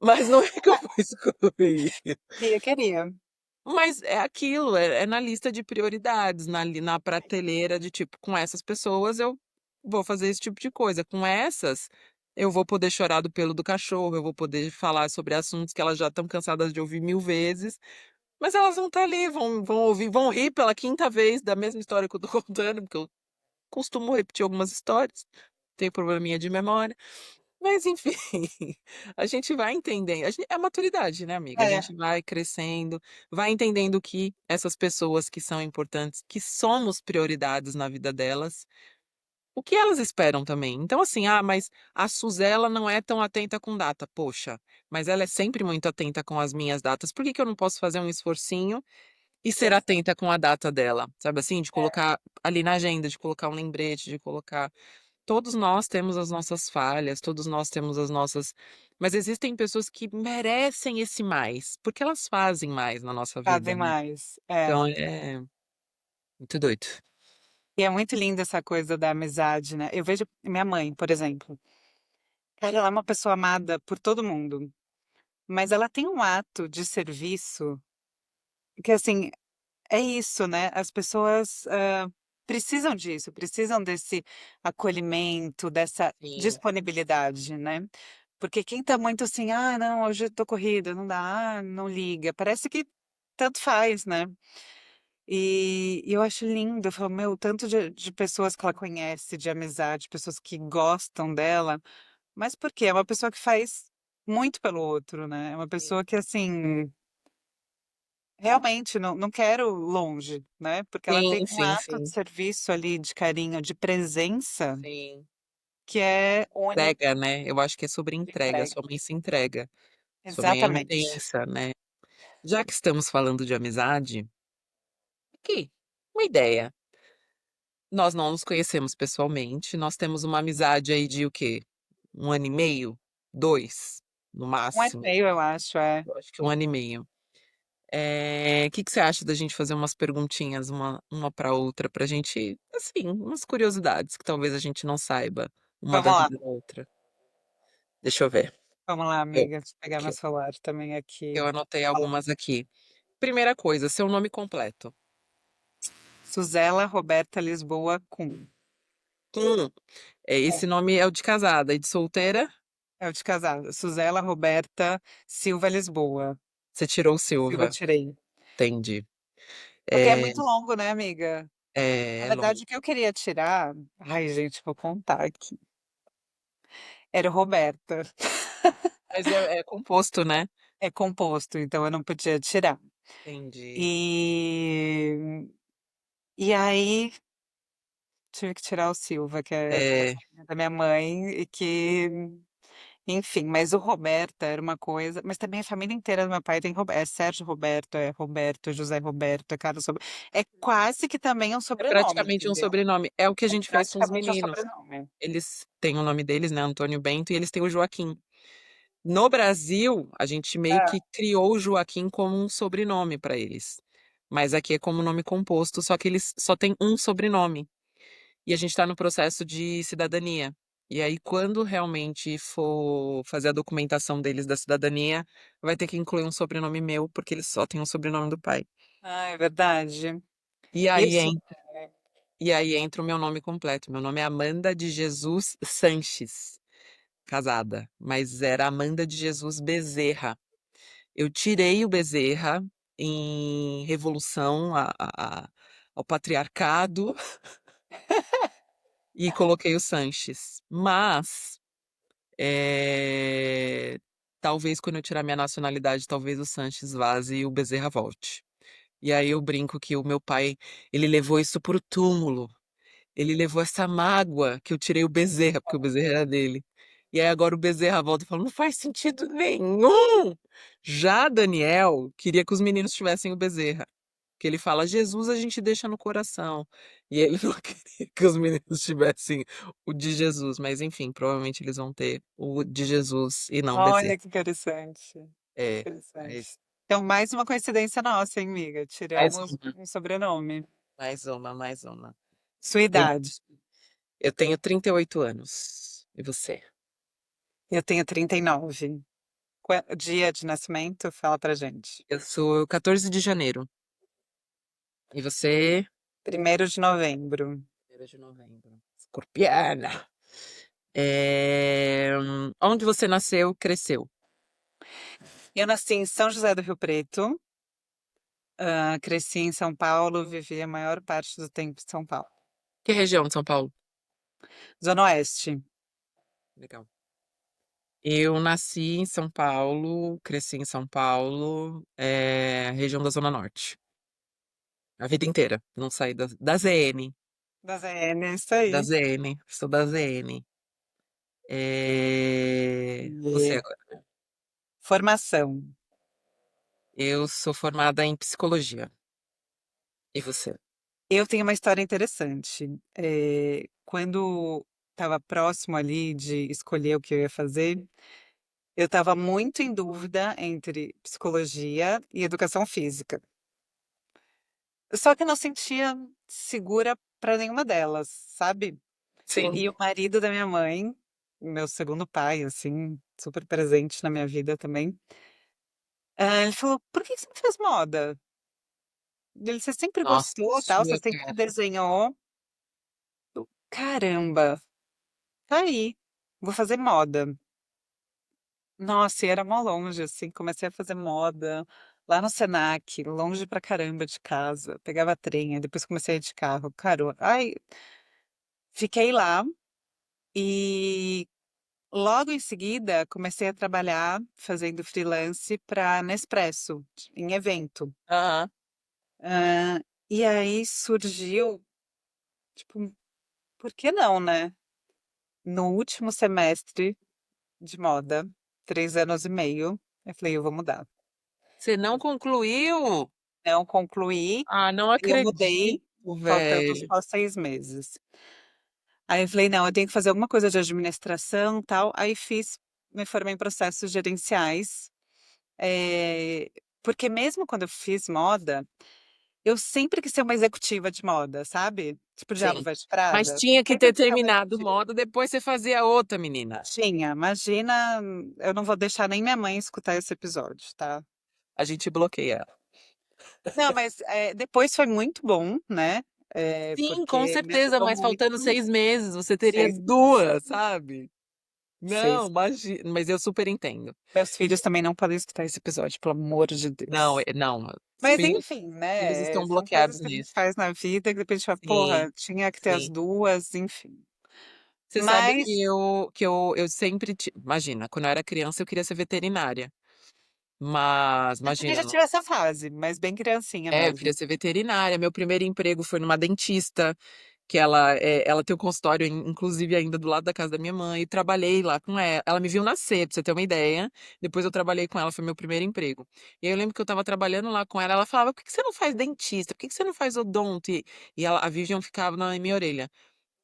Mas não é que eu vou excluir. Queria, queria. Mas é aquilo, é na lista de prioridades, na prateleira de tipo, com essas pessoas eu vou fazer esse tipo de coisa. Com essas, eu vou poder chorar do pelo do cachorro, eu vou poder falar sobre assuntos que elas já estão cansadas de ouvir 1000 vezes, mas elas vão estar ali, vão ouvir, vão rir pela quinta vez da mesma história que eu tô contando, porque eu costumo repetir algumas histórias, tenho probleminha de memória. Mas enfim, a gente vai entendendo, é a maturidade, né, amiga? A É, gente vai crescendo, vai entendendo que essas pessoas que são importantes, que somos prioridades na vida delas, o que elas esperam também. Então, assim, mas a Suzela não é tão atenta com data. Poxa, mas ela é sempre muito atenta com as minhas datas. Por que que eu não posso fazer um esforcinho e ser atenta com a data dela? Sabe assim, de colocar ali na agenda, de colocar um lembrete, de colocar. Todos nós temos as nossas falhas, todos nós temos as nossas. Mas existem pessoas que merecem esse mais, porque elas fazem mais na nossa vida, fazem né? mais. É. Então é muito doido. E é muito linda essa coisa da amizade, né? Eu vejo minha mãe, por exemplo. Cara, ela é uma pessoa amada por todo mundo, mas ela tem um ato de serviço que, assim, é isso, né? As pessoas precisam disso, precisam desse acolhimento, dessa Sim, disponibilidade, né? Porque quem tá muito assim, não, hoje eu tô corrida, não dá, não liga, parece que tanto faz, né? E eu acho lindo, eu falo, meu, o tanto de pessoas que ela conhece, de amizade, pessoas que gostam dela, mas por quê? É uma pessoa que faz muito pelo outro, né? É uma sim, pessoa que, assim, realmente não quero longe, né? Porque ela tem sim, um sim, ato de sim. serviço ali, de carinho, de presença, Sim. que é único Entrega, né? Eu acho que é sobre de entrega. entrega. Sua mãe se entrega. Sua mãe é Exatamente. intensa, né? Já que estamos falando de amizade, aqui, uma ideia. Nós não nos conhecemos pessoalmente, nós temos uma amizade aí de o quê? 1 ano e meio? 2, no 1 ano e máximo. meio, eu acho, é. Eu acho que 1 ano e meio. Que você acha da gente fazer umas perguntinhas uma para outra, pra gente, assim, umas curiosidades que talvez a gente não saiba uma da Vamos lá, vida da outra. Deixa eu ver. vamos lá, Eu, amiga. Deixa eu pegar que meu eu, celular também que eu aqui. anotei Fala. algumas aqui. Primeira coisa, seu nome completo. Suzela Roberta Lisboa Kuhn. Esse nome é o de casada e de solteira, É o de casada. Suzela Roberta Silva Lisboa. você tirou o Silva Silva. tirei. Entendi. Porque é É, muito longo, né, amiga? Na é longo. verdade, o que eu queria tirar. Ai, gente, vou contar aqui. Era o Roberta. Mas é composto, né? É composto, então eu não podia tirar. Entendi. E, e aí tive que tirar o Silva, que é por causa É, da minha mãe, e que, enfim, mas o Roberta era uma coisa, mas também a família inteira do meu pai tem Roberto, é Sérgio Roberto, José Roberto, é Carlos Roberto. É quase que também um é sobrenome, praticamente um entendeu? sobrenome. É o que a É gente fez com os praticamente um meninos. sobrenome. Eles têm o nome deles, né? Antônio Bento, e eles têm o Joaquim. No Brasil, a gente meio É. que criou o Joaquim como um sobrenome para eles. Mas aqui é como nome composto, só que eles só têm um sobrenome. E a gente está no processo de cidadania. E aí, quando realmente for fazer a documentação deles da cidadania, vai ter que incluir um sobrenome meu, porque eles só têm um sobrenome do pai. Ah, é verdade. E aí, Isso. en- e aí entra o meu nome completo. Meu nome é Amanda de Jesus Sanches, casada, mas era Amanda de Jesus Bezerra. Eu tirei o Bezerra em revolução ao patriarcado e coloquei o Sanches. Mas Eh, talvez quando eu tirar minha nacionalidade, talvez o Sanches vaze e o Bezerra volte. E aí eu brinco que o meu pai, ele levou isso pro túmulo. Ele levou essa mágoa que eu tirei o Bezerra, porque o Bezerra era dele. E aí agora o Bezerra volta e fala, não faz sentido nenhum. Já Daniel queria que os meninos tivessem o Bezerra. Que ele fala: Jesus a gente deixa no coração. E ele não queria que os meninos tivessem o de Jesus, mas enfim, provavelmente eles vão ter o de Jesus e não Bezerra. Olha que interessante. É, Interessante. mas Então, mais uma coincidência nossa, hein, amiga? mais Tiramos uma, um sobrenome. mais uma, mais uma. Sua Eu, idade. eu tenho 38 anos. E você? Eu tenho 39. Dia de nascimento? Fala pra gente. Eu sou 14 de janeiro. E você? 1º de novembro. 1º de novembro. Escorpiana. Onde você nasceu, cresceu? Eu nasci em São José do Rio Preto. Cresci em São Paulo, vivi a maior parte do tempo em São Paulo. Que região de São Paulo? Zona Oeste. Legal. Eu nasci em São Paulo, cresci em São Paulo, região da Zona Norte. A vida inteira. Não saí da ZN. Da ZN, isso Da aí. ZN. Sou da ZN. Você E agora. formação. Eu sou formada em psicologia. E você? Eu tenho uma história interessante. Quando estava próximo ali de escolher o que eu ia fazer, eu estava muito em dúvida entre psicologia e educação física. Só que eu não sentia segura para nenhuma delas, sabe? Sim. E o marido da minha mãe, meu segundo pai, assim, super presente na minha vida também, ele falou: por que que você não fez moda? Você sempre Nossa, gostou, tal, você sua sempre cara. desenhou. Caramba, tá aí, vou fazer moda. Nossa, e era mó longe, assim, comecei a fazer moda lá no Senac, longe pra caramba de casa. Pegava trem, aí depois comecei a ir de carro. Caro, ai, fiquei lá e logo em seguida comecei a trabalhar fazendo freelance pra Nespresso, em evento. Aham. Ah, e aí surgiu, tipo, por que não, né? No último semestre de moda, 3 anos e meio, eu falei, eu vou mudar. Você não concluiu? Não concluí, Ah, não eu acredito, mudei, faltando velho. só 6 meses. Aí eu falei, não, eu tenho que fazer alguma coisa de administração, tal. Aí me formei em processos gerenciais, eh, porque mesmo quando eu fiz moda, eu sempre quis ser uma executiva de moda, sabe? Tipo Diabo Sim. Veste Mas Prada. tinha que Sempre ter quis ser uma terminado executiva. moda, depois você fazia outra, menina. Tinha, imagina, eu não vou deixar nem minha mãe escutar esse episódio, tá? A gente bloqueia ela. Não, mas depois foi muito bom, né? Sim, com Porque me certeza, ajudou mas faltando muito. 6 meses, você teria 6 meses. duas, sabe? Não, Seis. imagina, mas eu super entendo. Meus filhos também não podem escutar esse episódio, pelo amor de Não, Deus. não, os Mas filhos, enfim, filhos né? estão São coisas bloqueados que a gente nisso. faz na vida que depois a gente fala, Sim, porra, tinha que ter as sim. duas, enfim. Você sabe que Mas eu sempre, imagina, quando eu era criança eu queria ser veterinária, mas eu também já imagina, tive essa fase, mas bem criancinha eu queria mesmo. ser veterinária. Meu primeiro emprego foi numa dentista, que ela tem um consultório, inclusive, ainda do lado da casa da minha mãe, e trabalhei lá com ela. Ela me viu nascer, pra você ter uma ideia. Depois eu trabalhei com ela, foi meu primeiro emprego. E aí eu lembro que eu tava trabalhando lá com ela, ela falava: por que que você não faz dentista? Por que que você não faz odonto? A Vivian ficava na minha orelha.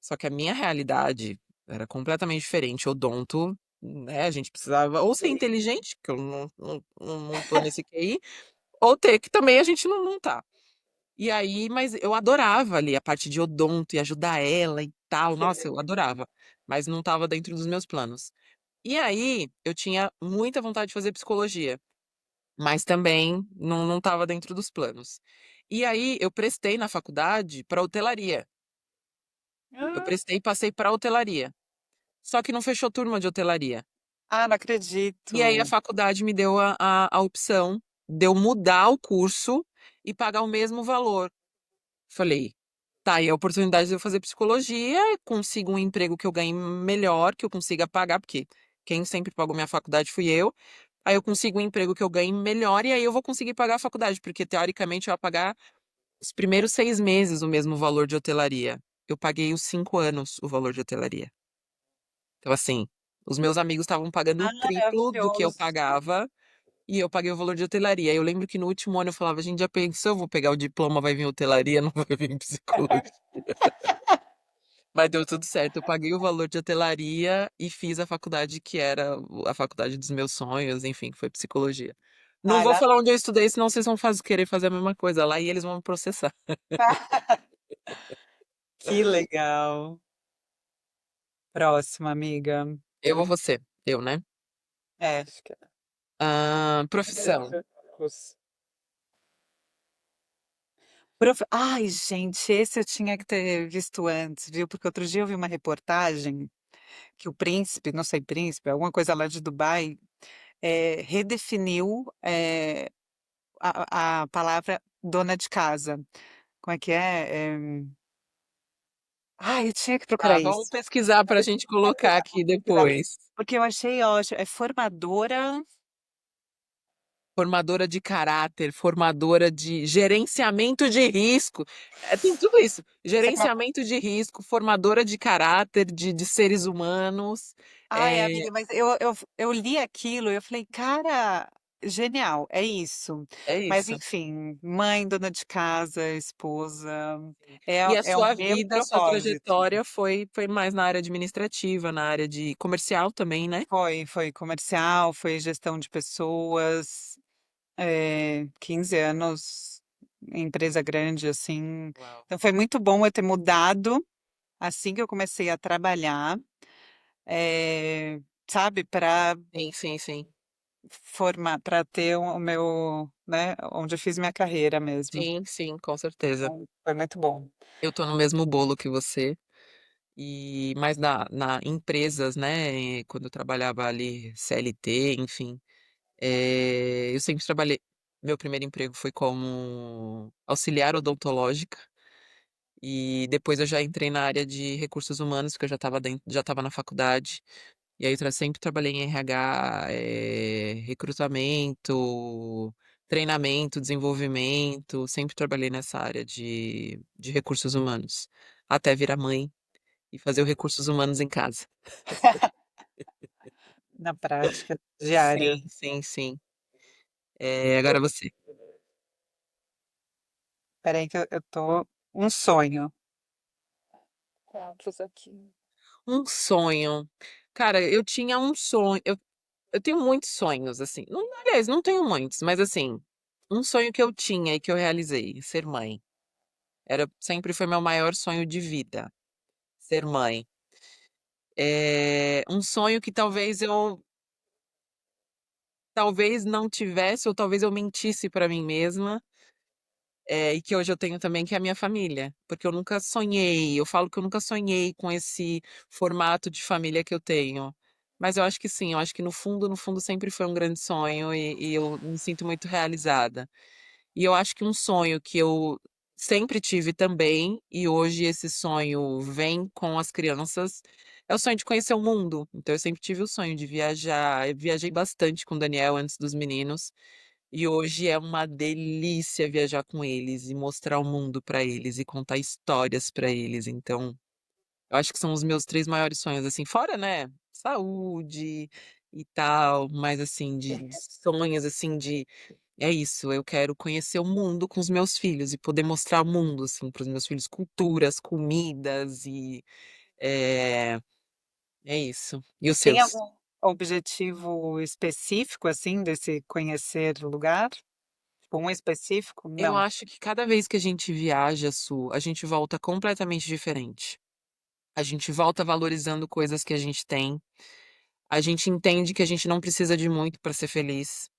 Só que a minha realidade era completamente diferente. Odonto, né? A gente precisava ou ser Sim. inteligente, que eu não tô nesse QI, ou ter, que também a gente não tá. E aí, mas eu adorava ali a parte de odonto e ajudar ela e tal. Nossa, eu adorava. Mas não estava dentro dos meus planos. E aí, eu tinha muita vontade de fazer psicologia, mas também não estava dentro dos planos. E aí, eu prestei na faculdade para hotelaria. Eu Ah, prestei e passei para hotelaria. Só que não fechou turma de hotelaria. não E aí, a acredito. faculdade me deu a opção de eu mudar o curso e pagar o mesmo valor. Falei, tá aí a oportunidade de eu fazer psicologia, consigo um emprego que eu ganhe melhor, que eu consiga pagar, porque quem sempre pagou minha faculdade fui eu. Aí eu consigo um emprego que eu ganhe melhor e aí eu vou conseguir pagar a faculdade, porque teoricamente eu ia pagar os primeiros 6 meses o mesmo valor de hotelaria. Eu paguei os 5 anos o valor de hotelaria. Então, assim, os meus amigos estavam pagando o triplo do que eu Maravilhoso. pagava E eu paguei o valor de hotelaria. Eu lembro que no último ano eu falava, gente, já pensou, eu vou pegar o diploma, vai vir hotelaria, não vai vir psicologia. Mas deu tudo certo. Eu paguei o valor de hotelaria e fiz a faculdade que era a faculdade dos meus sonhos, enfim, que foi psicologia. Não vou Maravilha. falar onde eu estudei, senão vocês vão querer fazer a mesma coisa lá e eles vão me processar. Que legal. Próxima, amiga. Eu ou você? Eu, né? É, acho que Profissão. Ai, gente, esse eu tinha que ter visto antes, viu? Porque outro dia eu vi uma reportagem que o príncipe, não sei, príncipe, alguma coisa lá de Dubai, redefiniu a palavra dona de casa. Como é que é? Ai, eu tinha que procurar Tá, vamos isso. pesquisar para a gente colocar aqui depois. Porque eu achei ótimo. É formadora. Formadora de caráter, formadora de gerenciamento de risco. Tem tudo isso. Gerenciamento de risco, formadora de caráter de seres humanos. Ai, É, amiga, mas eu li aquilo e eu falei, cara, genial, é isso. é Mas isso. enfim, mãe, dona de casa, esposa, é, E a é o sua meu vida, a sua propósito. trajetória foi mais na área administrativa, na área de comercial também, né? Foi comercial, foi gestão de pessoas, 15 anos, empresa grande, assim. Uau. Então foi muito bom eu ter mudado assim que eu comecei a trabalhar, sabe, para Sim, sim, sim. formar, para ter o meu, né, onde eu fiz minha carreira mesmo. Sim, sim, com certeza. Então, foi muito bom. Eu tô no mesmo bolo que você. E mais na empresas, né? Quando eu trabalhava ali CLT, enfim. Eu sempre trabalhei. Meu primeiro emprego foi como auxiliar odontológica. E depois eu já entrei na área de recursos humanos, porque eu já estava na faculdade. E aí eu sempre trabalhei em RH, recrutamento, treinamento, desenvolvimento. Sempre trabalhei nessa área de recursos humanos. Até virar mãe e fazer o recursos humanos em casa. Na prática diária. Sim, sim, sim. Agora você. Peraí que eu tô um sonho. Quantos aqui? Um sonho. Cara, eu tinha um sonho. Eu tenho muitos sonhos, assim. Não, aliás, não tenho muitos, mas assim, um sonho que eu tinha e que eu realizei, ser mãe. Sempre foi meu maior sonho de vida, ser mãe. É um sonho que talvez não tivesse, ou talvez eu mentisse pra mim mesma. E que hoje eu tenho também, que é a minha família. Porque eu nunca sonhei, eu falo que eu nunca sonhei com esse formato de família que eu tenho. Mas eu acho que sim, eu acho que no fundo sempre foi um grande sonho e eu me sinto muito realizada. E eu acho que um sonho que eu sempre tive também, e hoje esse sonho vem com as crianças, é o sonho de conhecer o mundo. Então eu sempre tive o sonho de viajar. Eu viajei bastante com o Daniel antes dos meninos. E hoje é uma delícia viajar com eles e mostrar o mundo para eles e contar histórias para eles. Então, eu acho que são os meus três maiores sonhos, assim, fora, né, saúde e tal, mas assim, de sonhos, assim, é isso, eu quero conhecer o mundo com os meus filhos e poder mostrar o mundo, assim, para os meus filhos, culturas, comidas e é, é isso. E os Tem seus? algum objetivo específico, assim, desse conhecer o lugar? Tipo, um específico? Eu Não. acho que cada vez que a gente viaja, a gente volta completamente diferente. A gente volta valorizando coisas que a gente tem. A gente entende que a gente não precisa de muito para ser feliz.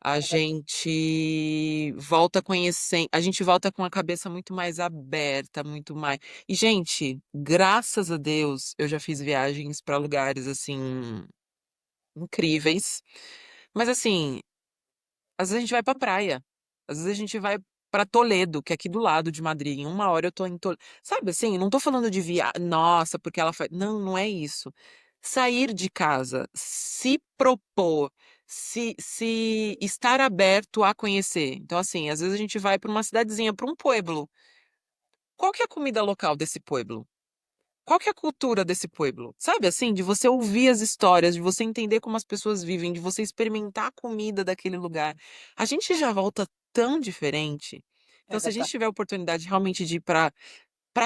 A gente volta conhecendo, a gente volta com a cabeça muito mais aberta, muito mais. E, gente, graças a Deus, eu já fiz viagens para lugares assim incríveis. Mas assim, às vezes a gente vai pra praia. Às vezes a gente vai pra Toledo, que é aqui do lado de Madrid. Em uma hora eu tô em Toledo. Sabe assim, não tô falando de via... Nossa, porque ela faz. Não, não é isso. Sair de casa, se propor, se estar aberto a conhecer. Então, assim, às vezes a gente vai pra uma cidadezinha, pra um pueblo. Qual que é a comida local desse pueblo? qual que é a cultura desse pueblo? Sabe assim, de você ouvir as histórias, de você entender como as pessoas vivem, de você experimentar a comida daquele lugar. A gente já volta tão diferente. É Então, se a gente verdade. tiver a oportunidade realmente de ir para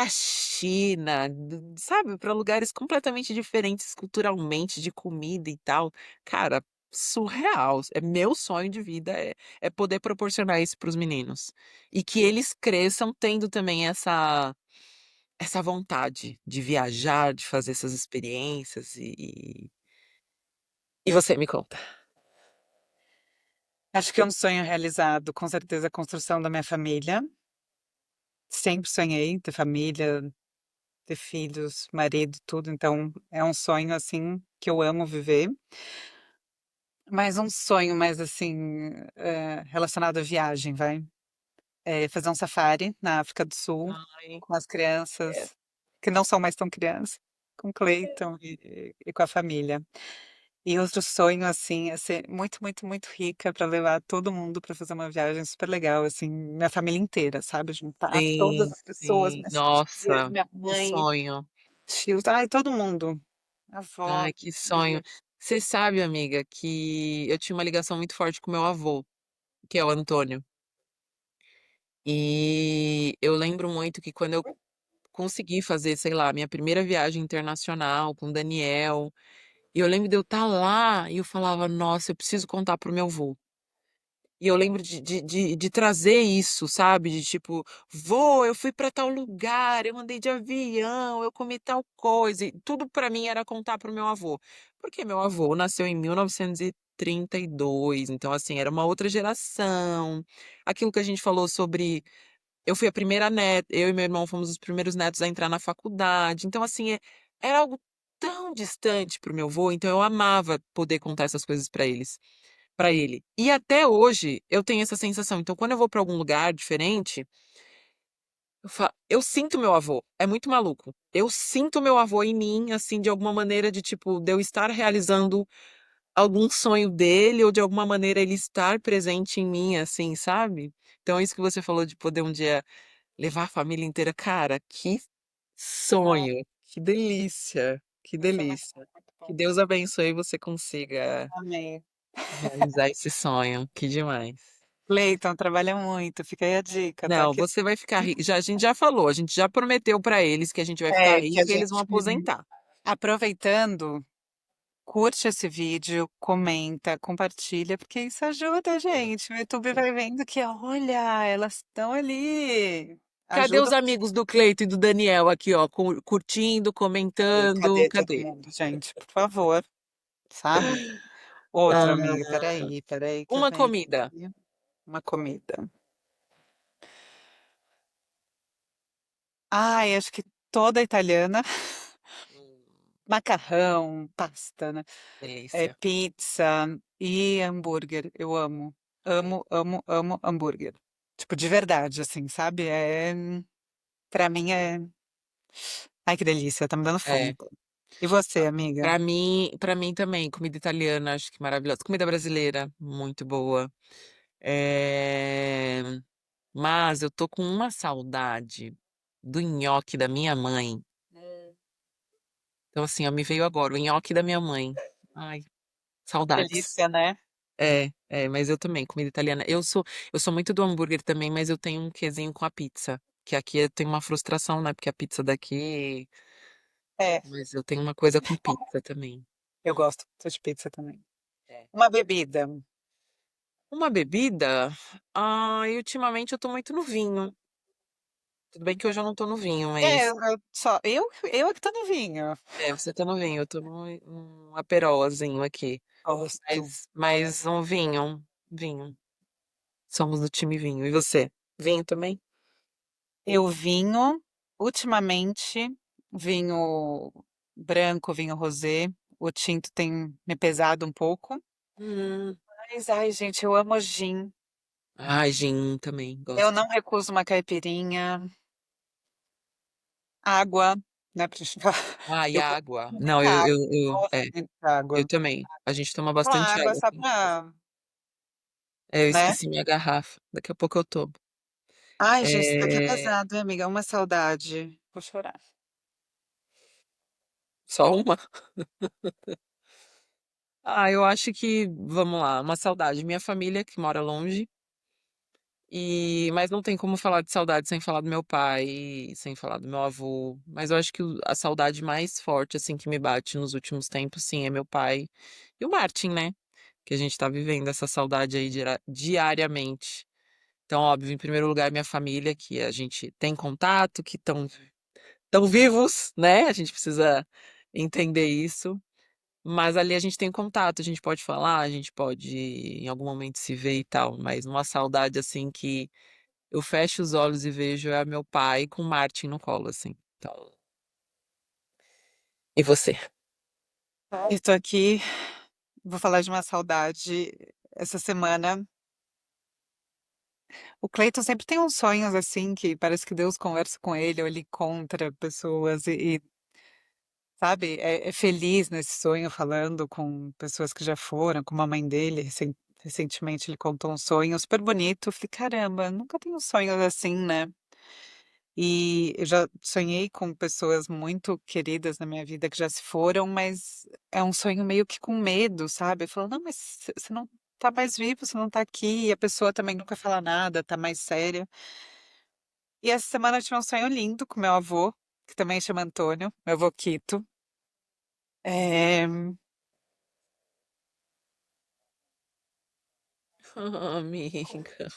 China, sabe, para lugares completamente diferentes culturalmente, de comida e tal, cara, surreal. É meu sonho de vida é poder proporcionar isso para os meninos e que eles cresçam tendo também essa vontade de viajar, de fazer essas experiências e você me conta? Acho que é um sonho realizado, com certeza, a construção da minha família. Sempre sonhei ter família, ter filhos, marido, tudo. Então, é um sonho, assim, que eu amo viver. Mas um sonho mais, assim, relacionado à viagem, vai. É fazer um safari na África do Sul, Ai, com as quero. crianças, que não são mais tão crianças, com o Cleiton e com a família. E outro sonho, assim, é ser muito, muito, muito rica para levar todo mundo para fazer uma viagem super legal, assim, minha família inteira, sabe? Juntar todas Sim, as pessoas, sim. minhas tias, Nossa, minha que mãe, sonho. tios, ai, todo mundo. Avó, Ai, que sonho. filha. Você sabe, amiga, que eu tinha uma ligação muito forte com meu avô, que é o Antônio. E eu lembro muito que quando eu consegui fazer, sei lá, minha primeira viagem internacional com o Daniel, e eu lembro de eu estar lá e eu falava, nossa, eu preciso contar pro meu avô. E eu lembro de trazer isso, sabe? De tipo, vô, eu fui pra tal lugar, eu andei de avião, eu comi tal coisa. E tudo pra mim era contar pro meu avô. Porque meu avô nasceu em 1932, então assim, era uma outra geração. Aquilo que a gente falou sobre. Eu fui a primeira neta, eu e meu irmão fomos os primeiros netos a entrar na faculdade. Então, assim, era algo tão distante pro meu avô, então eu amava poder contar essas coisas pra ele. E até hoje eu tenho essa sensação. Então, quando eu vou pra algum lugar diferente, eu sinto meu avô. É muito maluco. Eu sinto meu avô em mim, assim, de alguma maneira, de tipo, de eu estar realizando algum sonho dele, ou de alguma maneira ele estar presente em mim, assim, sabe? Então, isso que você falou de poder um dia levar a família inteira, cara, que Ah, sonho, que delícia, que isso é muito bom, delícia. muito Que bom. Deus abençoe e você consiga Amei. realizar esse sonho. Que demais. Cleiton, trabalha muito, fica aí a dica, tá? Não, Que você vai ficar rico. Já, a gente já falou, a gente já prometeu pra eles que a gente vai ficar é, que a rico e eles vão gente, aposentar. aproveitando, curte esse vídeo, comenta, compartilha, porque isso ajuda a gente. O YouTube vai vendo que, olha, elas estão ali. Cadê os Ajuda. amigos do Cleito e do Daniel aqui, ó, curtindo, Cadê, comentando? cadê todo Cadê? mundo, gente? Por favor, sabe? Outro, Ah, amiga, peraí, que uma vem comida. aqui uma comida. Ai, acho que toda italiana, Hum, macarrão, pasta, né? É delícia. pizza e hambúrguer. Eu amo. Amo, amo, amo hambúrguer. Tipo, de verdade, assim, sabe? Pra mim é. Ai, que delícia, tá me dando É. fome. E você, amiga? Para mim também, comida italiana, acho que maravilhosa. Comida brasileira, muito boa. É, mas eu tô com uma saudade do nhoque da minha mãe. Então, assim, ó, me veio agora o nhoque da minha mãe. Ai, saudades. Delícia, né? Mas eu também, comida italiana. Eu sou muito do hambúrguer também, mas eu tenho um quezinho com a pizza. Que aqui eu tenho uma frustração, né? Porque a pizza daqui. É, Mas eu tenho uma coisa com pizza também. eu gosto muito de pizza também. É. Uma bebida. Uma bebida? E ultimamente eu tô muito no vinho. Tudo bem que hoje eu não tô no vinho, É, mas. eu é que tô no vinho. Você tá no vinho, eu tô num aperolzinho aqui. Gosto. Mas um vinho, vinho. Somos do time vinho. E você? Vinho também? Eu vinho, ultimamente, vinho branco, vinho rosé. O tinto tem me pesado um pouco. Hum. Mas, ai, gente, eu amo gin. Ai, gin também, Eu gosto. não recuso uma caipirinha. Água, né? E Eu gosto água. de Não, muita água. Gosto muito de eu água. também. A gente toma Uma bastante água água só aqui em casa. pra, Eu né? esqueci minha garrafa. Daqui a pouco eu tomo. Ai, gente, isso daqui é É, pesado, hein, amiga? Uma saudade. Vou chorar. Só uma? Ah, eu acho que, vamos lá, uma saudade. Minha família que mora longe, mas não tem como falar de saudade sem falar do meu pai, sem falar do meu avô. Mas eu acho que a saudade mais forte, assim, que me bate nos últimos tempos, sim, é meu pai e o Martin, né? Que a gente tá vivendo essa saudade aí diariamente. Então, óbvio, em primeiro lugar, minha família, que a gente tem contato, que estão vivos, né? A gente precisa entender isso. Mas ali a gente tem contato, a gente pode falar, a gente pode em algum momento se ver e tal. Mas uma saudade assim que eu fecho os olhos e vejo é meu pai com o Martin no colo, assim. Então, e você? Estou aqui, vou falar de uma saudade. Essa semana, o Cleiton sempre tem uns sonhos assim, que parece que Deus conversa com ele, ou ele encontra pessoas sabe, é feliz nesse sonho, falando com pessoas que já foram, como a mãe dele. Recentemente ele contou um sonho super bonito. Eu falei, caramba, nunca tenho sonhos assim, né? E eu já sonhei com pessoas muito queridas na minha vida que já se foram, mas é um sonho meio que com medo, sabe? Eu falo, não, mas você não tá mais vivo, você não tá aqui, e a pessoa também nunca fala nada, tá mais séria. E essa semana eu tive um sonho lindo com meu avô, que também chama Antônio, meu avô Quito. É, Ah, amiga.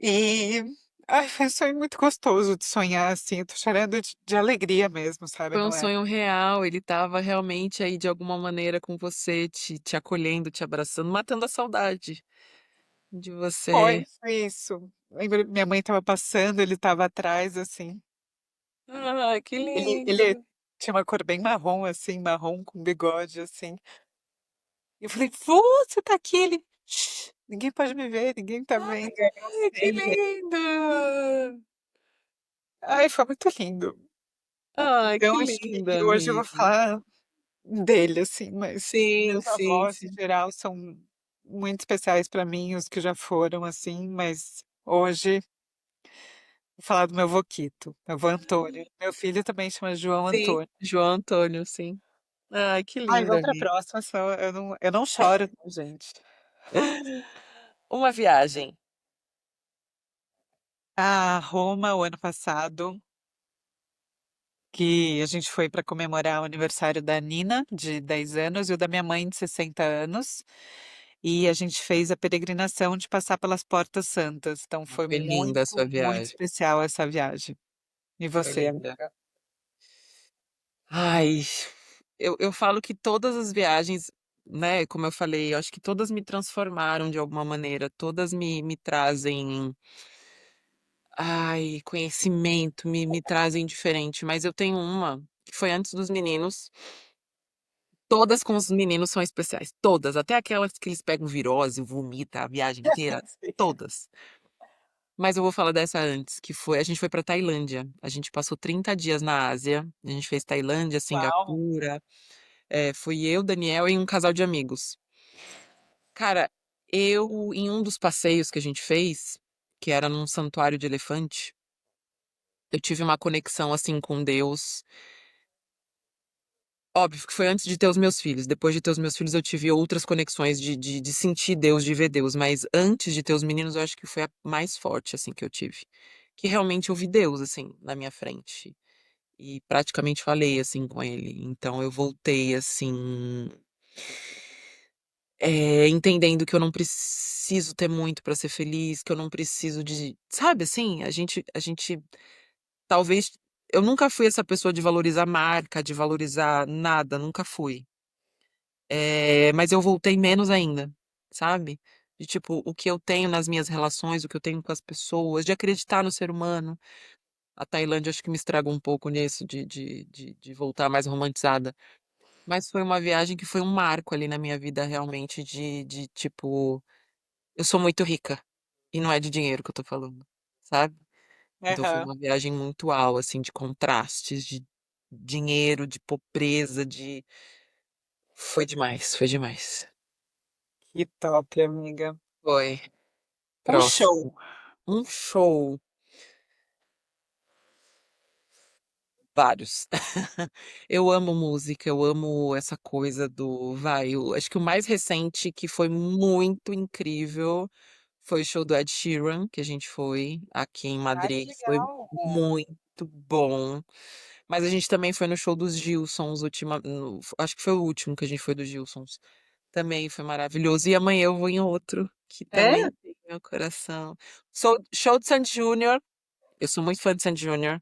e ai, foi um sonho muito gostoso de sonhar assim. Eu tô chorando de alegria mesmo, sabe? Foi um Não é? sonho real, ele estava realmente aí de alguma maneira com você, te acolhendo, te abraçando, matando a saudade de você. Foi isso. Lembro, minha mãe estava passando, ele estava atrás, assim. Ai, que Ele lindo. tinha uma cor bem marrom, assim, marrom com bigode, assim. E eu falei, vô, você tá aqui? Ele, "Shh, ninguém pode me ver, ninguém tá vendo. Aí eu Ai, que sei. lindo. Ai, foi muito lindo. Ai, que Então, acho linda, que hoje eu vou amiga. falar dele, assim, mas Sim, meus sim, avós, em sim. geral, são muito especiais para mim, os que já foram, assim, mas hoje vou falar do meu voquito, meu avô Antônio. Meu filho também chama João Sim, Antônio. João Antônio, sim. Ai, que Ai, linda, vamos pra amiga. próxima, só eu não choro, não, gente. Uma viagem. A Roma, o ano passado, que a gente foi para comemorar o aniversário da Nina, de 10 anos, e o da minha mãe, de 60 anos. E a gente fez a peregrinação de passar pelas Portas Santas. Então foi Foi linda a sua muito viagem. especial essa viagem. E Foi você, linda. amiga? Ai, eu falo que todas as viagens, né, como eu falei, eu acho que todas me transformaram de alguma maneira, todas me trazem, ai, conhecimento, me trazem diferente, mas eu tenho uma que foi antes dos meninos. Todas com os meninos são especiais, todas, até aquelas que eles pegam virose, vomita a viagem inteira, todas. Mas eu vou falar dessa antes, que foi, a gente foi pra Tailândia. A gente passou 30 dias na Ásia. A gente fez Tailândia, Uau! Singapura. Fui eu, Daniel e um casal de amigos. Cara, em um dos passeios que a gente fez, que era num santuário de elefante, eu tive uma conexão assim com Deus. Óbvio que foi antes de ter os meus filhos. Depois de ter os meus filhos, eu tive outras conexões de sentir Deus, de ver Deus. Mas antes de ter os meninos, eu acho que foi a mais forte, assim, que eu tive. Que realmente eu vi Deus, assim, na minha frente. E praticamente falei, assim, com ele. Então eu voltei, assim, entendendo que eu não preciso ter muito pra ser feliz, que eu não preciso de. Sabe, assim, a gente talvez. Eu nunca fui essa pessoa de valorizar marca, de valorizar nada, nunca fui. Mas eu voltei menos ainda, sabe? De tipo, o que eu tenho nas minhas relações, o que eu tenho com as pessoas, de acreditar no ser humano. A Tailândia acho que me estragou um pouco nisso, de voltar mais romantizada. Mas foi uma viagem que foi um marco ali na minha vida, realmente, de tipo, eu sou muito rica. E não é de dinheiro que eu tô falando, sabe? Então foi Aham. uma viagem muito uau, assim, de contrastes, de dinheiro, de pobreza, de. Foi demais, foi demais. Que top, amiga. Foi. Um show. Próximo. Um show. Vários. Eu amo música, eu amo essa coisa eu acho que o mais recente que foi muito incrível foi o show do Ed Sheeran, que a gente foi aqui em Ai, Madrid, que que foi legal. muito bom. Mas a gente também foi no show dos Gilsons, acho que foi o último que a gente foi dos Gilsons. Também foi maravilhoso. E amanhã eu vou em outro, que É? também tem meu coração. Show de Sandy Júnior. Eu sou muito fã de Sandy Júnior.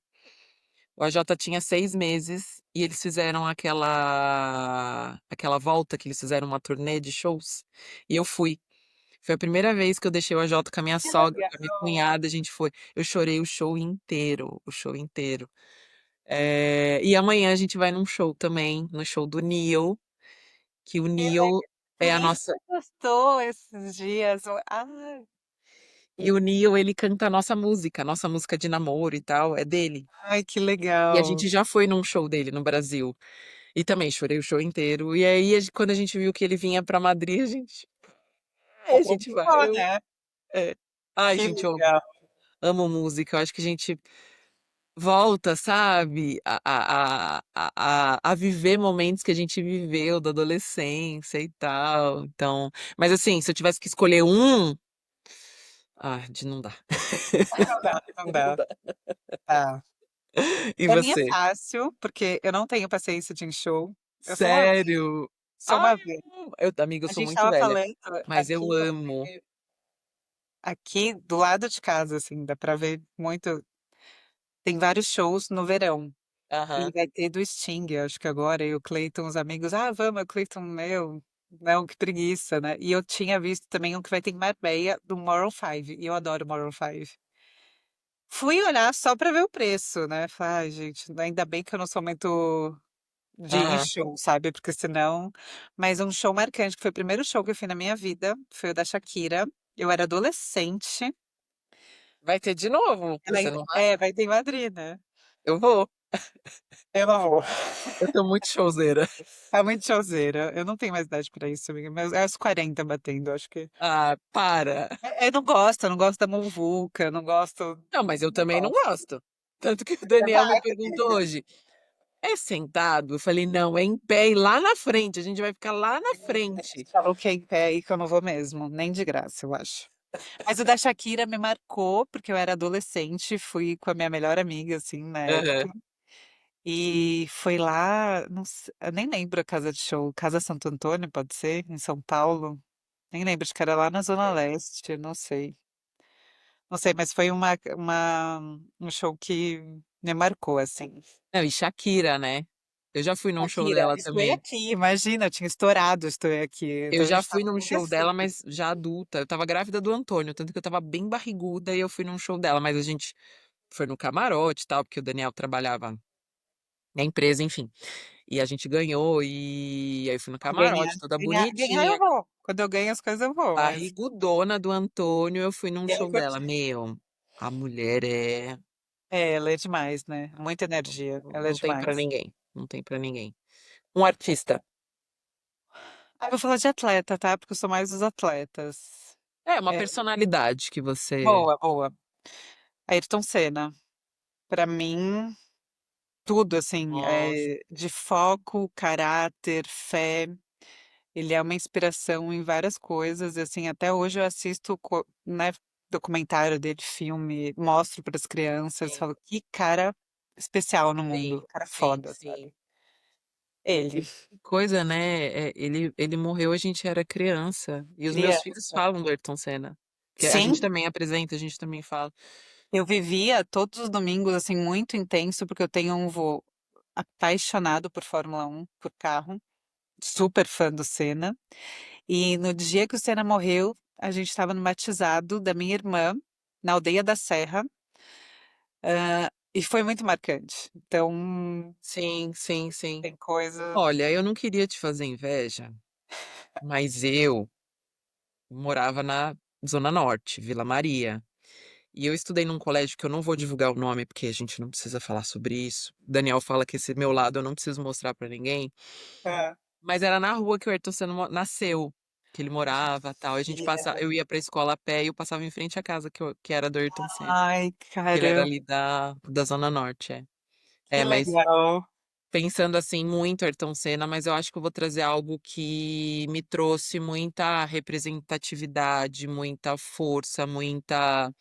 O AJ tinha 6 meses e eles fizeram aquela volta que eles fizeram uma turnê de shows. E eu fui. Foi a primeira vez que eu deixei o AJ com a minha Que sogra, com a minha legal. cunhada, a gente foi. Eu chorei o show inteiro, o show inteiro. E amanhã a gente vai num show também, no show do Neil, que o Que Neil é a legal. nossa. Você postou esses dias. Ai, E o Neil, ele canta a nossa música de namoro e tal, é dele. ai, que E a legal. gente já foi num show dele no Brasil. E também chorei o show inteiro. E aí, quando a gente viu que ele vinha pra Madrid, a gente vai. Comprou, né? É. Ai, Que gente, eu legal. amo música. Eu acho que a gente volta, sabe, a viver momentos que a gente viveu da adolescência e tal. Então, mas assim, se eu tivesse que escolher não dá. Não dá, não Não dá. dá. Tá. E Pra mim é você? fácil, porque eu não tenho paciência de ir em show. Eu sou uma velha, Sério? sou Ai, uma velha. amiga, eu A sou gente muito estava velha, falando mas eu aqui, amo. aqui do lado de casa, assim, dá pra ver muito. Tem vários shows no verão. E Aham. vai ter do Sting, eu acho que agora, e o Clayton, os amigos, vamos, o Clayton, meu, não, que preguiça, né? E eu tinha visto também um que vai ter em Marbella, do Maroon 5, e eu adoro Maroon 5. Fui olhar só pra ver o preço, né? Falei, ai, gente, ainda bem que eu não sou muito de ir em Aham. show, sabe? Porque senão. Mas um show marcante, que foi o primeiro show que eu fui na minha vida, foi o da Shakira. Eu era adolescente. Vai ter de novo. Você não vai? Vai ter em Madrid, né? Eu vou. Eu não vou. Eu tô muito showzeira. É muito showzeira. Eu não tenho mais idade pra isso, amiga. Mas é os 40 batendo, acho que. Ah, para. Eu não gosto da muvuca, eu não gosto. Não, mas eu Não também não gosto. gosto. Tanto que o Você Daniel me vai. perguntou hoje: é sentado? Eu falei: não, é em pé e lá na frente. A gente vai ficar lá na frente. Falou que é em pé aí que eu não vou mesmo, nem de graça, eu acho. Mas o da Shakira me marcou, porque eu era adolescente, fui com a minha melhor amiga, assim, na Aham. época. E foi lá, não sei, eu nem lembro a casa de show, Casa Santo Antônio, pode ser, em São Paulo. Nem lembro, acho que era lá na Zona Leste, não sei. Não sei, mas foi um show que me marcou, assim. Não, e Shakira, né? Eu já fui num show Shakira, dela estou também. aqui, imagina, eu tinha estourado, estou aqui. Eu Então a já gente fui tava num show dela, enlouquecido. mas já adulta. Eu tava grávida do Antônio, tanto que eu tava bem barriguda e eu fui num show dela, mas a gente foi no camarote e tal, porque o Daniel trabalhava na empresa, enfim. E a gente ganhou e aí eu fui no Ganhar, camarote, toda ganhar eu bonitinha. vou. Quando eu ganho as coisas eu vou, mas Barrigudona do Antônio, eu fui num quero show dela. curtir. Meu, a mulher é. Ela é demais, né? Muita energia, ela é Não tem pra demais. ninguém. Não tem pra ninguém. Um artista. Eu vou falar de atleta, tá? Porque eu sou mais dos atletas. É, uma É, personalidade que você boa, boa. Ayrton Senna. Pra mim, tudo, assim, gosta. de foco, caráter, fé. Ele é uma inspiração em várias coisas, e, assim, até hoje eu assisto, né, documentário dele, filme, mostro para as crianças, Sim, falo, que cara especial no mundo, sim, cara sim, foda, sim. sabe? Ele, Que coisa, né? Ele morreu, a gente era criança. E os meus filhos criança. falam do Ayrton Senna. Que a gente Sim, também apresenta, a gente também fala. eu vivia todos os domingos, assim, muito intenso, porque eu tenho um vô apaixonado por Fórmula 1, por carro, super fã do Senna. E no dia que o Senna morreu, a gente estava no batizado da minha irmã, na aldeia da Serra. E foi muito marcante. Então, Sim, sim, sim. tem coisa. Olha, eu não queria te fazer inveja, mas eu morava na Zona Norte, Vila Maria. E eu estudei num colégio que eu não vou divulgar o nome, porque a gente não precisa falar sobre isso. Daniel fala que esse meu lado eu não preciso mostrar pra ninguém. É. Mas era na rua que o Ayrton Senna nasceu, que ele morava, tal. E a gente eu ia pra escola a pé e eu passava em frente à casa que era do Ayrton Senna, Ai, que ele era caramba. ali da Zona Norte, é. Que É, mas legal. pensando assim, muito Ayrton Senna, mas eu acho que eu vou trazer algo que me trouxe muita representatividade, muita força, muita.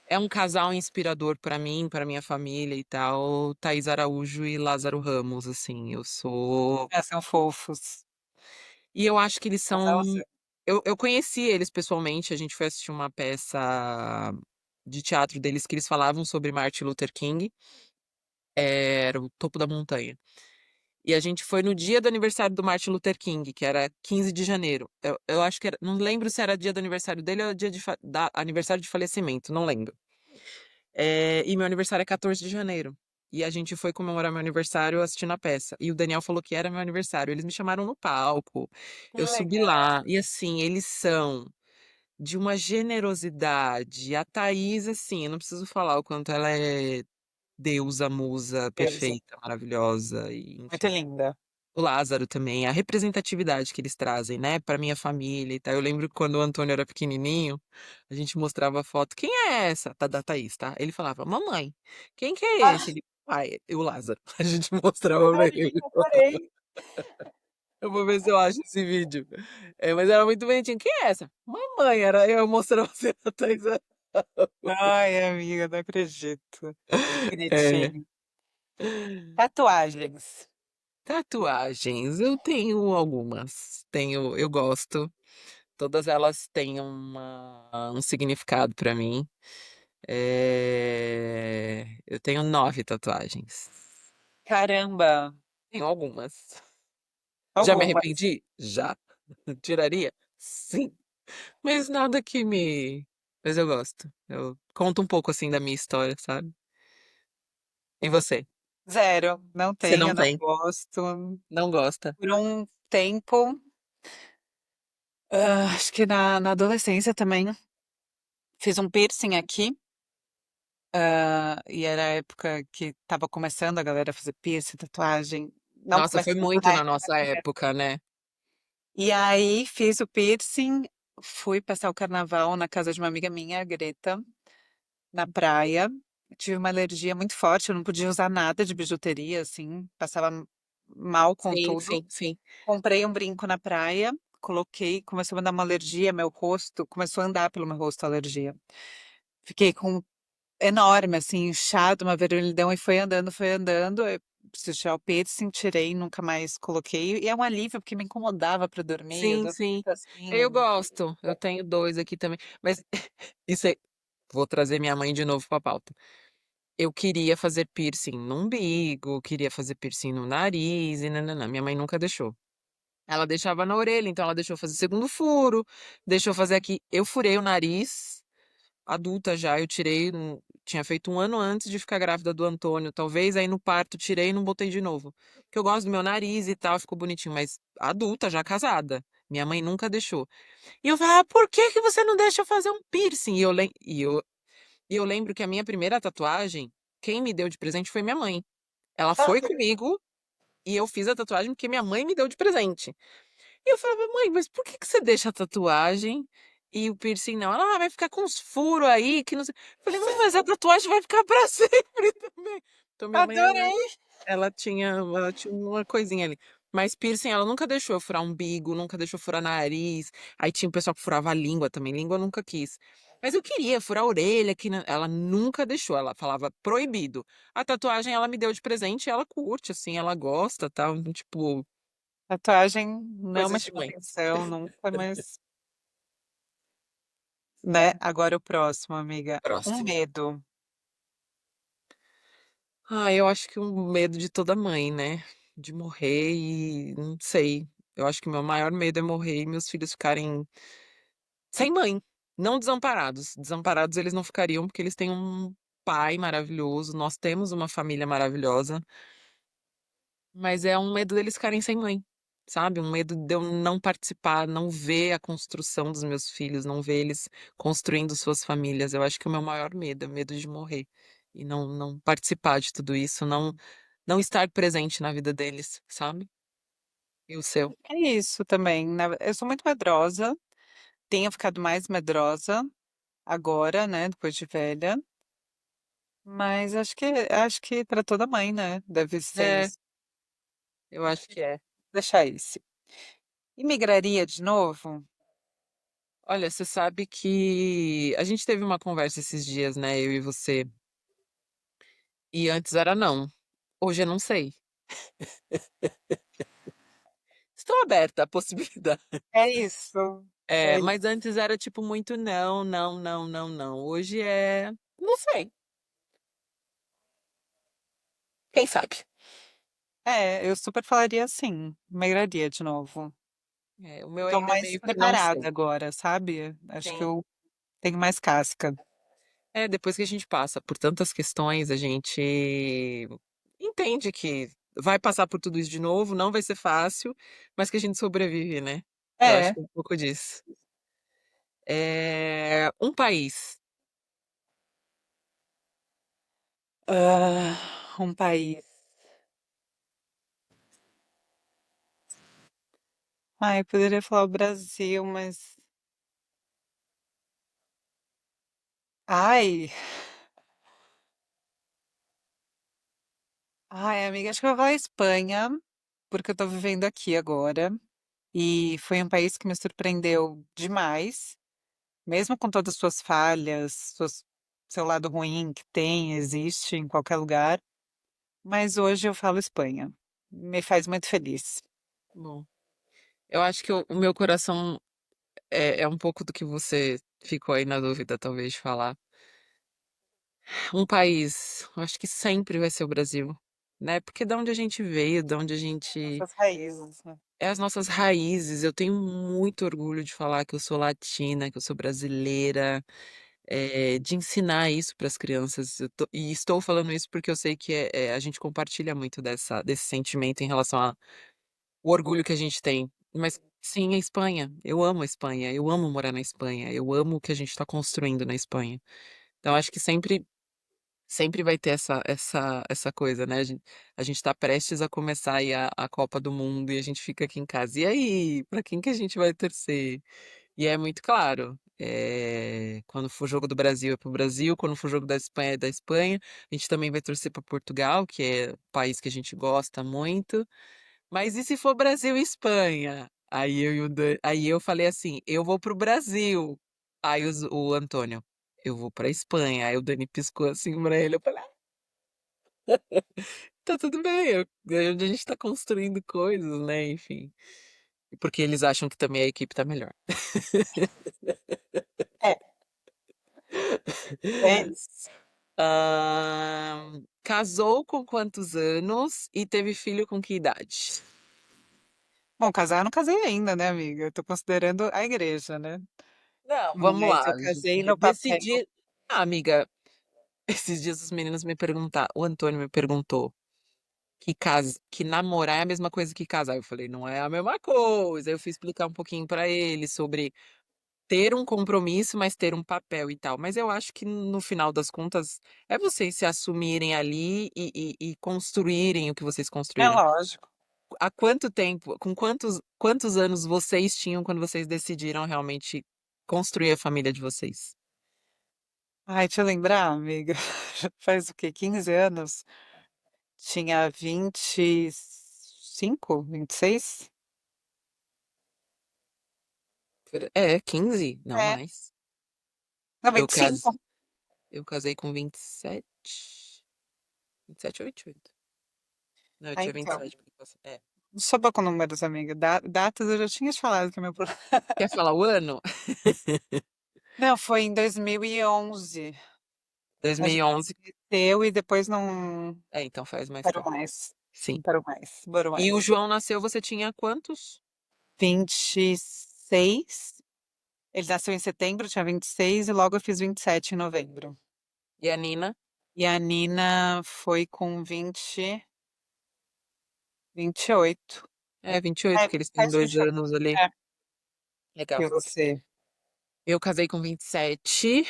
É um casal inspirador pra mim, pra minha família e tal, Thaís Araújo e Lázaro Ramos, assim, eu sou. É, são fofos. E eu acho que eles são. Casalzão. Eu conheci eles pessoalmente, a gente foi assistir uma peça de teatro deles que eles falavam sobre Martin Luther King, era o Topo da Montanha. E a gente foi no dia do aniversário do Martin Luther King, que era 15 de janeiro. Eu acho que era, não lembro se era dia do aniversário dele ou dia aniversário de falecimento, não lembro. E meu aniversário é 14 de janeiro. E a gente foi comemorar meu aniversário assistindo a peça. E o Daniel falou que era meu aniversário. Eles me chamaram no palco. Que Eu subi legal. lá. E assim, eles são de uma generosidade. A Thaís, assim, eu não preciso falar o quanto ela é deusa, musa, Deusa. perfeita, maravilhosa, e Muito enfim. linda. O Lázaro também, a representatividade que eles trazem, né, para minha família e tal. Eu lembro que quando o Antônio era pequenininho, a gente mostrava a foto. Quem é essa? Tá da Thaís, tá? Ele falava, mamãe, quem que é esse? Ah, Ele, pai, e o Lázaro. A gente mostrava pra ele. adorei. Eu vou ver se eu acho esse vídeo. Mas era muito bonitinho. Quem é essa? Mamãe, era eu mostrando você a Thaís. Ai, amiga, não acredito. É. Bonitinho. Tatuagens. Tatuagens, eu tenho algumas. Eu gosto. Todas elas têm um significado pra mim. Eu tenho 9 tatuagens. Caramba. Tenho algumas. Já me Algumas. arrependi? Já. Tiraria? Sim. Mas nada que me. Mas eu gosto. Eu conto um pouco assim da minha história, sabe? E você? Zero. Não Você não tenho, não tem? gosto. Não gosta? Por um tempo, acho que na adolescência também, fiz um piercing aqui. E era a época que tava começando a galera a fazer piercing, tatuagem. Não Nossa, foi começando muito na na época. nossa época, né? E aí fiz o piercing, fui passar o carnaval na casa de uma amiga minha, a Greta, na praia. Tive uma alergia muito forte, eu não podia usar nada de bijuteria, assim, passava mal com Sim, tudo. sim, sim. Comprei um brinco na praia, coloquei, começou a me dar uma alergia, meu rosto, começou a andar pelo meu rosto a alergia. Fiquei com enorme, assim, inchado, uma vermelhidão, e foi andando, foi andando. Eu preciso tirar o piercing, tirei, nunca mais coloquei. E é um alívio, porque me incomodava para dormir, eu Sim, dormia sim. Eu assim. gosto. Eu tenho 2 aqui também. Mas isso aí. Vou trazer minha mãe de novo pra pauta. Eu queria fazer piercing no umbigo, queria fazer piercing no nariz e nananã. Minha mãe nunca deixou. Ela deixava na orelha, então ela deixou fazer segundo furo, deixou fazer aqui. Eu furei o nariz, adulta já, eu tirei, tinha feito um ano antes de ficar grávida do Antônio, talvez, aí no parto tirei e não botei de novo. Porque eu gosto do meu nariz e tal, ficou bonitinho, mas adulta, já casada. Minha mãe nunca deixou. E eu falei, por que que você não deixa eu fazer um piercing? E eu lembro que a minha primeira tatuagem, quem me deu de presente foi minha mãe. Ela Ah, foi comigo e eu fiz a tatuagem porque minha mãe me deu de presente. E eu falava, mãe, mas por que que você deixa a tatuagem e o piercing não? Ela, vai ficar com uns furos aí, que não sei. Eu falei, mãe, mas a tatuagem vai ficar pra sempre também. Então minha mãe, adorei! ela tinha uma coisinha ali. Mas piercing, ela nunca deixou eu furar umbigo, nunca deixou eu furar nariz. Aí tinha o pessoal que furava a língua também. Língua eu nunca quis. Mas eu queria furar a orelha, ela nunca deixou. Ela falava proibido. A tatuagem ela me deu de presente, ela curte, assim, ela gosta, tal. Então, tipo, Tatuagem não me coisas de chamou mãe. atenção nunca, mas, né? Agora o próximo, amiga. Um Próximo. medo. Eu acho que um medo de toda mãe, né? De morrer e não sei. Eu acho que o meu maior medo é morrer e meus filhos ficarem sem mãe, não desamparados. Desamparados eles não ficariam porque eles têm um pai maravilhoso, nós temos uma família maravilhosa, mas é um medo deles ficarem sem mãe, sabe? Um medo de eu não participar, não ver a construção dos meus filhos, não ver eles construindo suas famílias. Eu acho que o meu maior medo é o medo de morrer e não participar de tudo isso, não estar presente na vida deles, sabe? E o seu? É isso também. Eu sou muito medrosa, tenho ficado mais medrosa agora, né? Depois de velha. Mas acho que para toda mãe, né, deve ser É, isso. eu acho que é. Deixar esse. Imigraria de novo? Olha, você sabe que a gente teve uma conversa esses dias, né, eu e você, e antes era não, hoje eu não sei. Estou aberta à possibilidade. É isso, É, é mas isso. antes era tipo muito não, não, não, não, não. Hoje é, não sei, quem sabe? É, eu super falaria sim, migraria de novo. É, o meu Tô ainda é mais meio que não preparada sei. agora, sabe? Acho que Sim. eu tenho mais casca. É, depois que a gente passa por tantas questões, a gente entende que vai passar por tudo isso de novo, não vai ser fácil, mas que a gente sobrevive, né? Eu acho É. que é um pouco disso. Um país. Um país. Ai, eu poderia falar o Brasil, mas. Ai, ai, amiga, acho que eu vou falar Espanha, porque eu tô vivendo aqui agora. E foi um país que me surpreendeu demais, mesmo com todas as suas falhas, seu lado ruim que tem, existe em qualquer lugar. Mas hoje eu falo Espanha. Me faz muito feliz. Bom, eu acho que o meu coração é um pouco do que você ficou aí na dúvida, talvez, de falar. Um país, eu acho que sempre vai ser o Brasil, né? Porque da onde a gente veio, da onde a gente. Nossas raízes, né? É as nossas raízes. Eu tenho muito orgulho de falar que eu sou latina, que eu sou brasileira, de ensinar isso para as crianças. E estou falando isso porque eu sei que a gente compartilha muito desse sentimento em relação ao orgulho que a gente tem. Mas sim, a Espanha. Eu amo a Espanha. Eu amo morar na Espanha. Eu amo o que a gente está construindo na Espanha. Então, acho que sempre vai ter essa coisa, né? A gente tá prestes a começar aí a Copa do Mundo e a gente fica aqui em casa. E aí, pra quem que a gente vai torcer? E é muito claro. Quando for jogo do Brasil é pro Brasil, quando for jogo da Espanha é da Espanha. A gente também vai torcer para Portugal, que é o país que a gente gosta muito. Mas e se for Brasil e Espanha? Aí eu falei assim, eu vou pro Brasil. Aí o Antônio, eu vou pra Espanha. Aí o Dani piscou assim pra ele. Eu falei, tá tudo bem. A gente tá construindo coisas, né? Enfim. Porque eles acham que também a equipe tá melhor. É, é isso. Casou com quantos anos e teve filho com que idade? Bom, casar eu não casei ainda, né, amiga? Eu tô considerando a igreja, né? Não, vamos Mas eu lá. casei no papel. Decidir. Ah, amiga, esses dias os meninos me perguntaram, o Antônio me perguntou que namorar é a mesma coisa que casar. Eu falei, não é a mesma coisa. Aí eu fui explicar um pouquinho pra ele sobre ter um compromisso, mas ter um papel e tal. Mas eu acho que no final das contas é vocês se assumirem ali e construírem o que vocês É construíram. lógico. Há quanto tempo, com quantos anos vocês tinham quando vocês decidiram realmente construir a família de vocês? Ai, deixa eu lembrar, amiga. Faz o quê? 15 anos? Tinha 25, 26? É, 15? Não É. mais. Não, Eu cas... 25. eu casei com 27. 27 ou 28? Não, eu Ah, tinha então. 27. Não sou boa com números, amiga. Datas eu já tinha te falado que é meu problema. Quer falar o ano? Não, foi em 2011. A gente 2011. se conheceu e depois não Então faz mais parou tempo. mais. Não Sim. parou mais. Parou E o mais. João nasceu, você tinha quantos? 26. Ele nasceu em setembro, tinha 26 e logo eu fiz 27 em novembro. E a Nina? E a Nina foi com 28. 28, É, porque eles têm faz 2 28. anos ali. É, Legal. e você. Eu casei com 27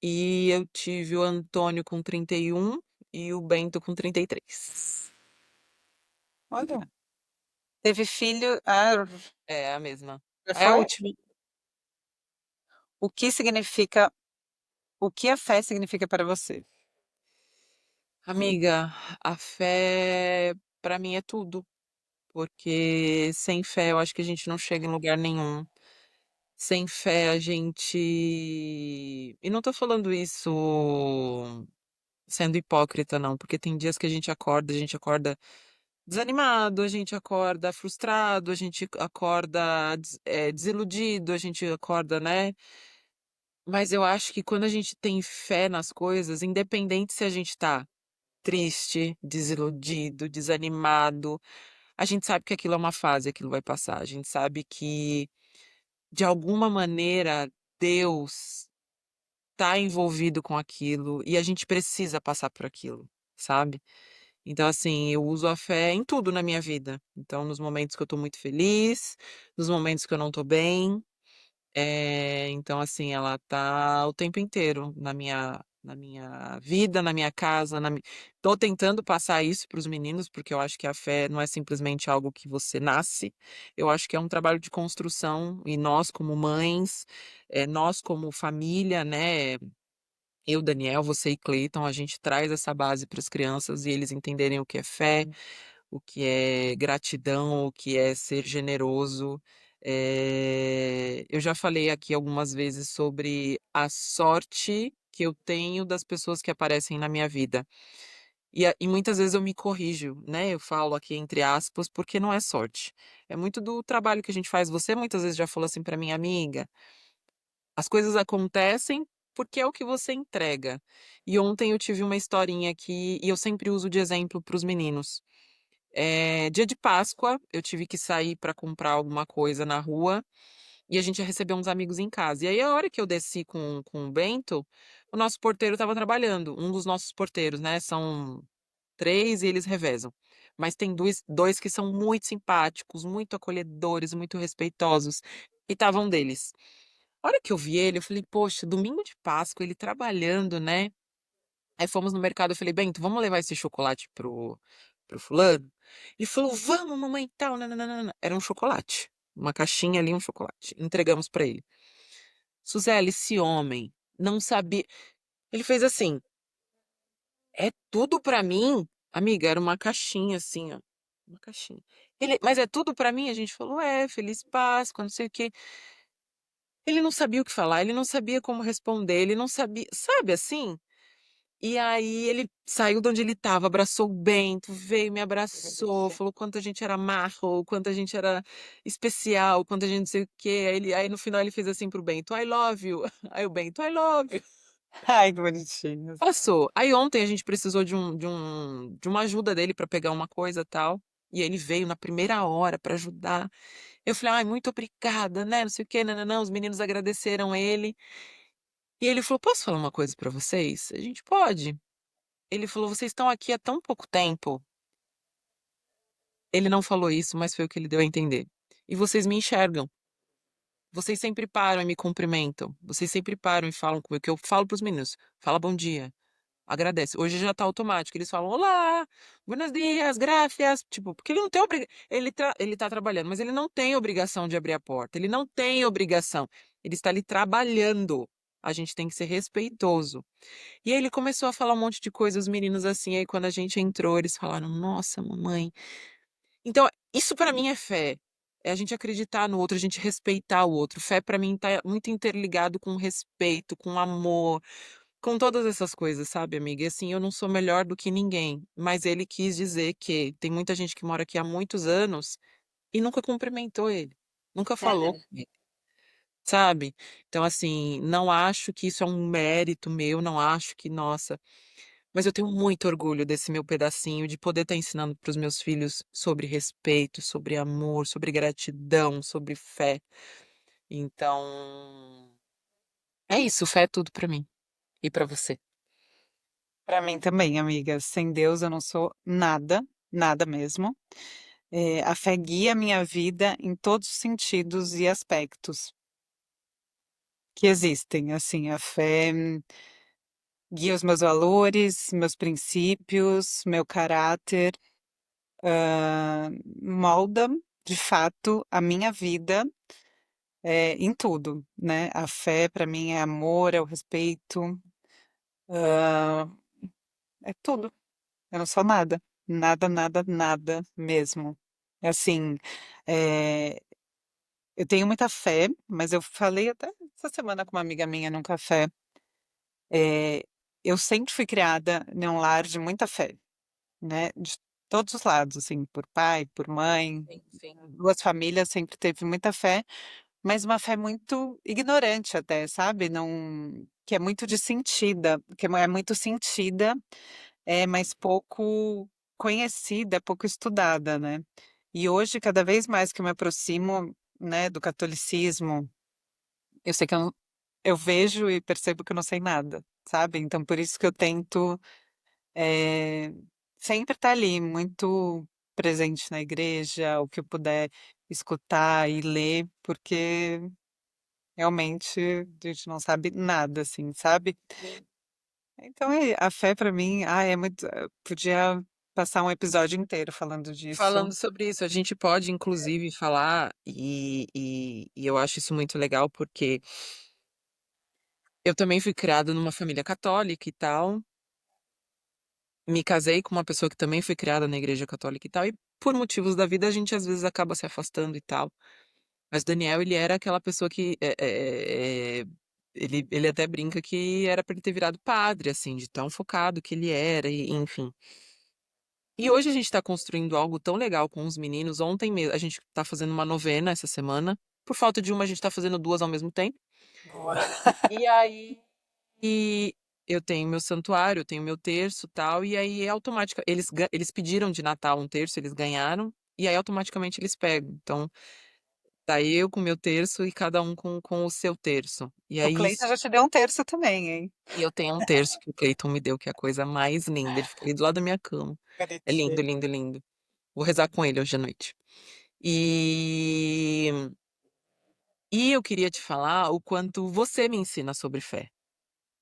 e eu tive o Antônio com 31 e o Bento com 33. Olha, teve filho. Ah, É a mesma. já É a foi? última. O que significa. O que a fé significa para você? Amiga, a fé pra mim é tudo, porque sem fé eu acho que a gente não chega em lugar nenhum. Sem fé a gente. E não tô falando isso sendo hipócrita, não, porque tem dias que a gente acorda desanimado, a gente acorda frustrado, a gente acorda desiludido, a gente acorda, né? Mas eu acho que quando a gente tem fé nas coisas, independente se a gente tá triste, desiludido, desanimado, a gente sabe que aquilo é uma fase, aquilo vai passar. A gente sabe que, de alguma maneira, Deus tá envolvido com aquilo e a gente precisa passar por aquilo, sabe? Então, assim, eu uso a fé em tudo na minha vida. Então, nos momentos que eu tô muito feliz, nos momentos que eu não tô bem. Então, assim, ela tá o tempo inteiro na minha vida, na minha casa. Tô tentando passar isso para os meninos, porque eu acho que a fé não é simplesmente algo que você nasce. Eu acho que é um trabalho de construção, e nós, como mães, nós, como família, né? Eu, Daniel, você e Cleiton, a gente traz essa base para as crianças e eles entenderem o que é fé, o que é gratidão, o que é ser generoso. Eu já falei aqui algumas vezes sobre a sorte que eu tenho das pessoas que aparecem na minha vida. E muitas vezes eu me corrijo, né? Eu falo aqui entre aspas, porque não é sorte. É muito do trabalho que a gente faz. Você muitas vezes já falou assim para minha amiga. As coisas acontecem porque é o que você entrega. E ontem eu tive uma historinha aqui, e eu sempre uso de exemplo para os meninos. Dia de Páscoa, eu tive que sair para comprar alguma coisa na rua e a gente ia receber uns amigos em casa. E aí, a hora que eu desci com o Bento, o nosso porteiro estava trabalhando. Um dos nossos porteiros, né? São três e eles revezam. Mas tem dois que são muito simpáticos, muito acolhedores, muito respeitosos. E estavam deles. A hora que eu vi ele, eu falei, poxa, domingo de Páscoa, ele trabalhando, né? Aí fomos no mercado, eu falei, Bento, vamos levar esse chocolate pro fulano? Ele falou, vamos, mamãe, e tal, nananana. Era um chocolate, uma caixinha ali, um chocolate. Entregamos pra ele. Suzeli, esse homem não sabia. Ele fez assim, é tudo pra mim? Amiga, era uma caixinha assim, ó. Uma caixinha. Mas é tudo pra mim? A gente falou, Feliz Páscoa, não sei o quê. Ele não sabia o que falar, ele não sabia como responder, ele não sabia, sabe assim? E aí ele saiu de onde ele estava, abraçou o Bento, veio, me abraçou, falou quanto a gente era marro, quanto a gente era especial, quanto a gente não sei o quê. Aí no final ele fez assim pro Bento, I love you. Aí o Bento, I love you. Ai, que bonitinho. Passou. Aí ontem a gente precisou de uma ajuda dele para pegar uma coisa e tal. E ele veio na primeira hora para ajudar. Eu falei, ai, muito obrigada, né? Não sei o quê, não, não, não. Os meninos agradeceram ele. E ele falou, posso falar uma coisa para vocês? A gente pode. Ele falou: "Vocês estão aqui há tão pouco tempo". Ele não falou isso, mas foi o que ele deu a entender. "E vocês me enxergam. Vocês sempre param e me cumprimentam. Vocês sempre param e falam comigo", que eu falo para os meninos: "Fala bom dia, agradece". Hoje já tá automático, eles falam: "Olá, buenos dias, gracias", tipo, porque ele não tem ele tá trabalhando, mas ele não tem obrigação de abrir a porta, ele não tem obrigação, ele está ali trabalhando. A gente tem que ser respeitoso. E aí ele começou a falar um monte de coisa, os meninos assim, aí quando a gente entrou, eles falaram: "Nossa, mamãe". Então, isso pra mim é fé. É a gente acreditar no outro, a gente respeitar o outro. Fé pra mim tá muito interligado com respeito, com amor, com todas essas coisas, sabe, amiga? E assim, eu não sou melhor do que ninguém, mas ele quis dizer que tem muita gente que mora aqui há muitos anos e nunca cumprimentou ele, nunca falou com ele, sabe? Então, assim, não acho que isso é um mérito meu, não acho que, nossa. Mas eu tenho muito orgulho desse meu pedacinho, de poder estar ensinando para os meus filhos sobre respeito, sobre amor, sobre gratidão, sobre fé. Então, é isso, fé é tudo para mim e para você. Pra mim também, amiga. Sem Deus eu não sou nada, nada mesmo. A fé guia a minha vida em todos os sentidos e aspectos que existem. Assim, a fé guia os meus valores, meus princípios, meu caráter, molda, de fato, a minha vida, em tudo, né? A fé para mim é amor, é o respeito, é tudo. Eu não sou nada. Nada, nada, nada mesmo. É assim, eh, eu tenho muita fé, mas eu falei até essa semana com uma amiga minha num café, eh, eu sempre fui criada num lar de muita fé, né, de todos os lados, assim, por pai, por mãe, Sim, sim. 2 famílias sempre teve muita fé, mas uma fé muito ignorante até, sabe, não que é muito de sentida, que é muito sentida, mas pouco conhecida, pouco estudada, né. E hoje, cada vez mais que eu me aproximo, né, do catolicismo, eu sei que eu vejo e percebo que eu não sei nada, sabe. Então por isso que eu tento, eh, sempre estar ali, muito presente na igreja, o que eu puder escutar e ler, porque realmente a gente não sabe nada, assim, sabe. Sim. Então a fé pra mim, é muito podia passar um episódio inteiro falando disso. Falando sobre isso, a gente pode inclusive falar, e eu acho isso muito legal, porque eu também fui criado numa família católica e tal, me casei com uma pessoa que também foi criada na igreja católica e tal, e por motivos da vida a gente às vezes acaba se afastando e tal. Mas Daniel, ele era aquela pessoa que, ele até brinca que era pra ele ter virado padre, assim, de tão focado que ele era e enfim. E hoje a gente tá construindo algo tão legal com os meninos. Ontem mesmo a gente tá fazendo uma novena essa semana. Por falta de uma, a gente tá fazendo 2 ao mesmo tempo. Boa. E aí eu tenho meu santuário, eu tenho meu terço, tal, e aí é automática eles pediram de Natal um terço, eles ganharam, e aí automaticamente eles pegam. Então, tá eu com o meu terço e cada um com o seu terço. E O aí Cleiton isso já te deu um terço também, hein. e eu tenho um terço que o Cleiton me deu, que é a coisa mais linda. Ele fica ali do lado da minha cama. É lindo, Bonitinho. lindo, lindo. Vou rezar com ele hoje à noite. E eu queria te falar o quanto você me ensina sobre fé.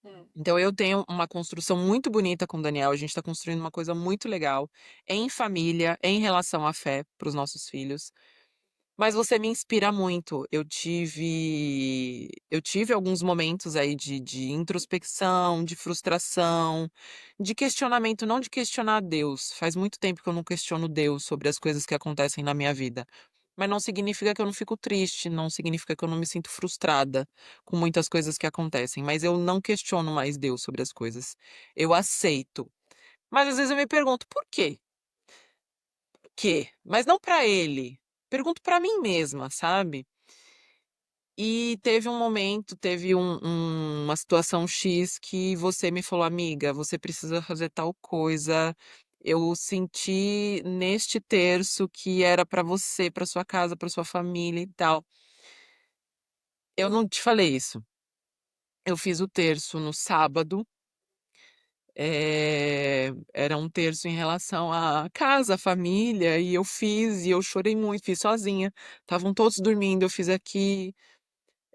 Hum. Então eu tenho uma construção muito bonita com o Daniel, a gente tá construindo uma coisa muito legal, em família, em relação à fé, para os nossos filhos. Mas você me inspira muito. Eu tive alguns momentos aí de introspecção, de frustração, de questionamento, não de questionar Deus. Faz muito tempo que eu não questiono Deus sobre as coisas que acontecem na minha vida. Mas não significa que eu não fico triste, não significa que eu não me sinto frustrada com muitas coisas que acontecem, mas eu não questiono mais Deus sobre as coisas. Eu aceito. Mas às vezes eu me pergunto, por quê? Por quê? Mas não pra ele. Pergunto pra mim mesma, sabe? E teve um momento, teve uma situação X que você me falou: "Amiga, você precisa fazer tal coisa. Eu senti neste terço que era pra você, pra sua casa, pra sua família e tal". Eu não te falei isso. Eu fiz o terço no sábado, era um terço em relação à casa, à família, e eu fiz, e eu chorei muito, fiz sozinha. Estavam todos dormindo, eu fiz aqui,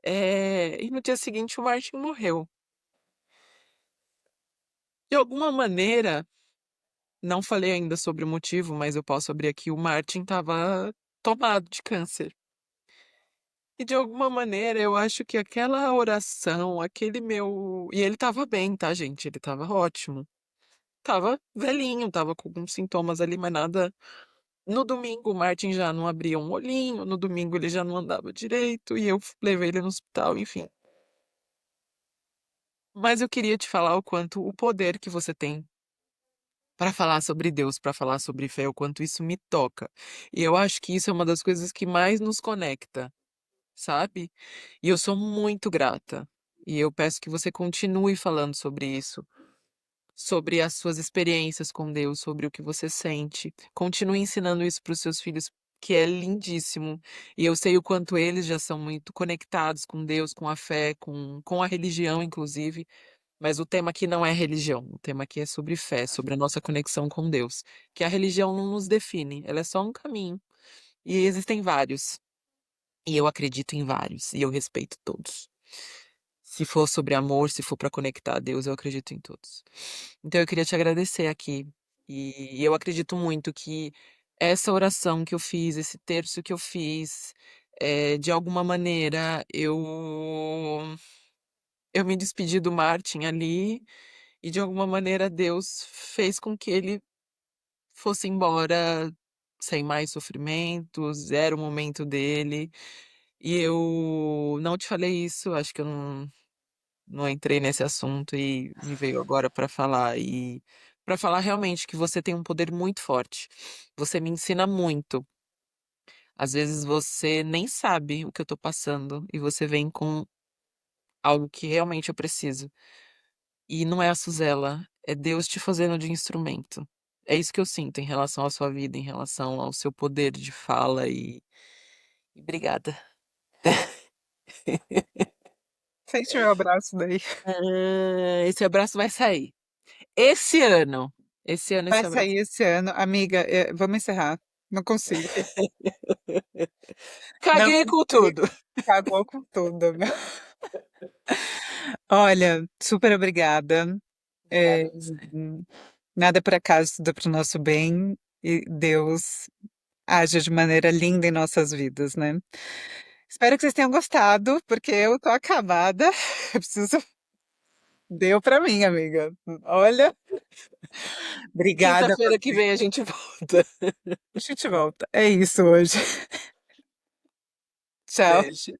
e no dia seguinte o Martin morreu. De alguma maneira, não falei ainda sobre o motivo, mas eu posso abrir aqui, o Martin estava tomado de câncer. E de alguma maneira eu acho que aquela oração, aquele meu e ele estava bem, tá gente, ele estava ótimo. Estava velhinho, estava com alguns sintomas ali, mas nada. No domingo o Martin já não abria um olhinho, no domingo ele já não andava direito e eu levei ele no hospital, enfim. Mas eu queria te falar o quanto o poder que você tem para falar sobre Deus, para falar sobre fé, o quanto isso me toca. E eu acho que isso é uma das coisas que mais nos conecta, sabe? E eu sou muito grata. E eu peço que você continue falando sobre isso, sobre as suas experiências com Deus, sobre o que você sente. Continue ensinando isso para os seus filhos, que é lindíssimo. E eu sei o quanto eles já são muito conectados com Deus, com a fé, com a religião, inclusive. Mas o tema aqui não é religião, o tema aqui é sobre fé, sobre a nossa conexão com Deus. Que a religião não nos define, ela é só um caminho. E existem vários. E eu acredito em vários, e eu respeito todos. Se for sobre amor, se for para conectar a Deus, eu acredito em todos. Então eu queria te agradecer aqui. E eu acredito muito que essa oração que eu fiz, esse terço que eu fiz, de alguma maneira eu me despedi do Martin ali e de alguma maneira Deus fez com que ele fosse embora sem mais sofrimentos, era o momento dele. E eu não te falei isso, acho que eu não entrei nesse assunto e me veio agora para falar. E para falar realmente que você tem um poder muito forte. Você me ensina muito. Às vezes você nem sabe o que eu tô passando e você vem com algo que realmente eu preciso. E não é a Suzela, é Deus te fazendo de instrumento. É isso que eu sinto em relação à sua vida, em relação ao seu poder de fala e obrigada. Sente meu abraço daí. Esse abraço vai sair. Esse ano. Esse ano Vai esse abraço. sair esse ano. Amiga, vamos encerrar. Não consigo. Não Caguei com consigo. tudo. Cagou com tudo, meu. Olha, super obrigada. É, Obrigada a você. nada por acaso, tudo pro nosso bem. E Deus age de maneira linda em nossas vidas, né? Espero que vocês tenham gostado, porque eu tô acabada. Eu preciso. Deu pra mim, amiga. Olha, obrigada. Quinta-feira que vem a gente volta. A gente volta. É isso hoje. Tchau. Beijo.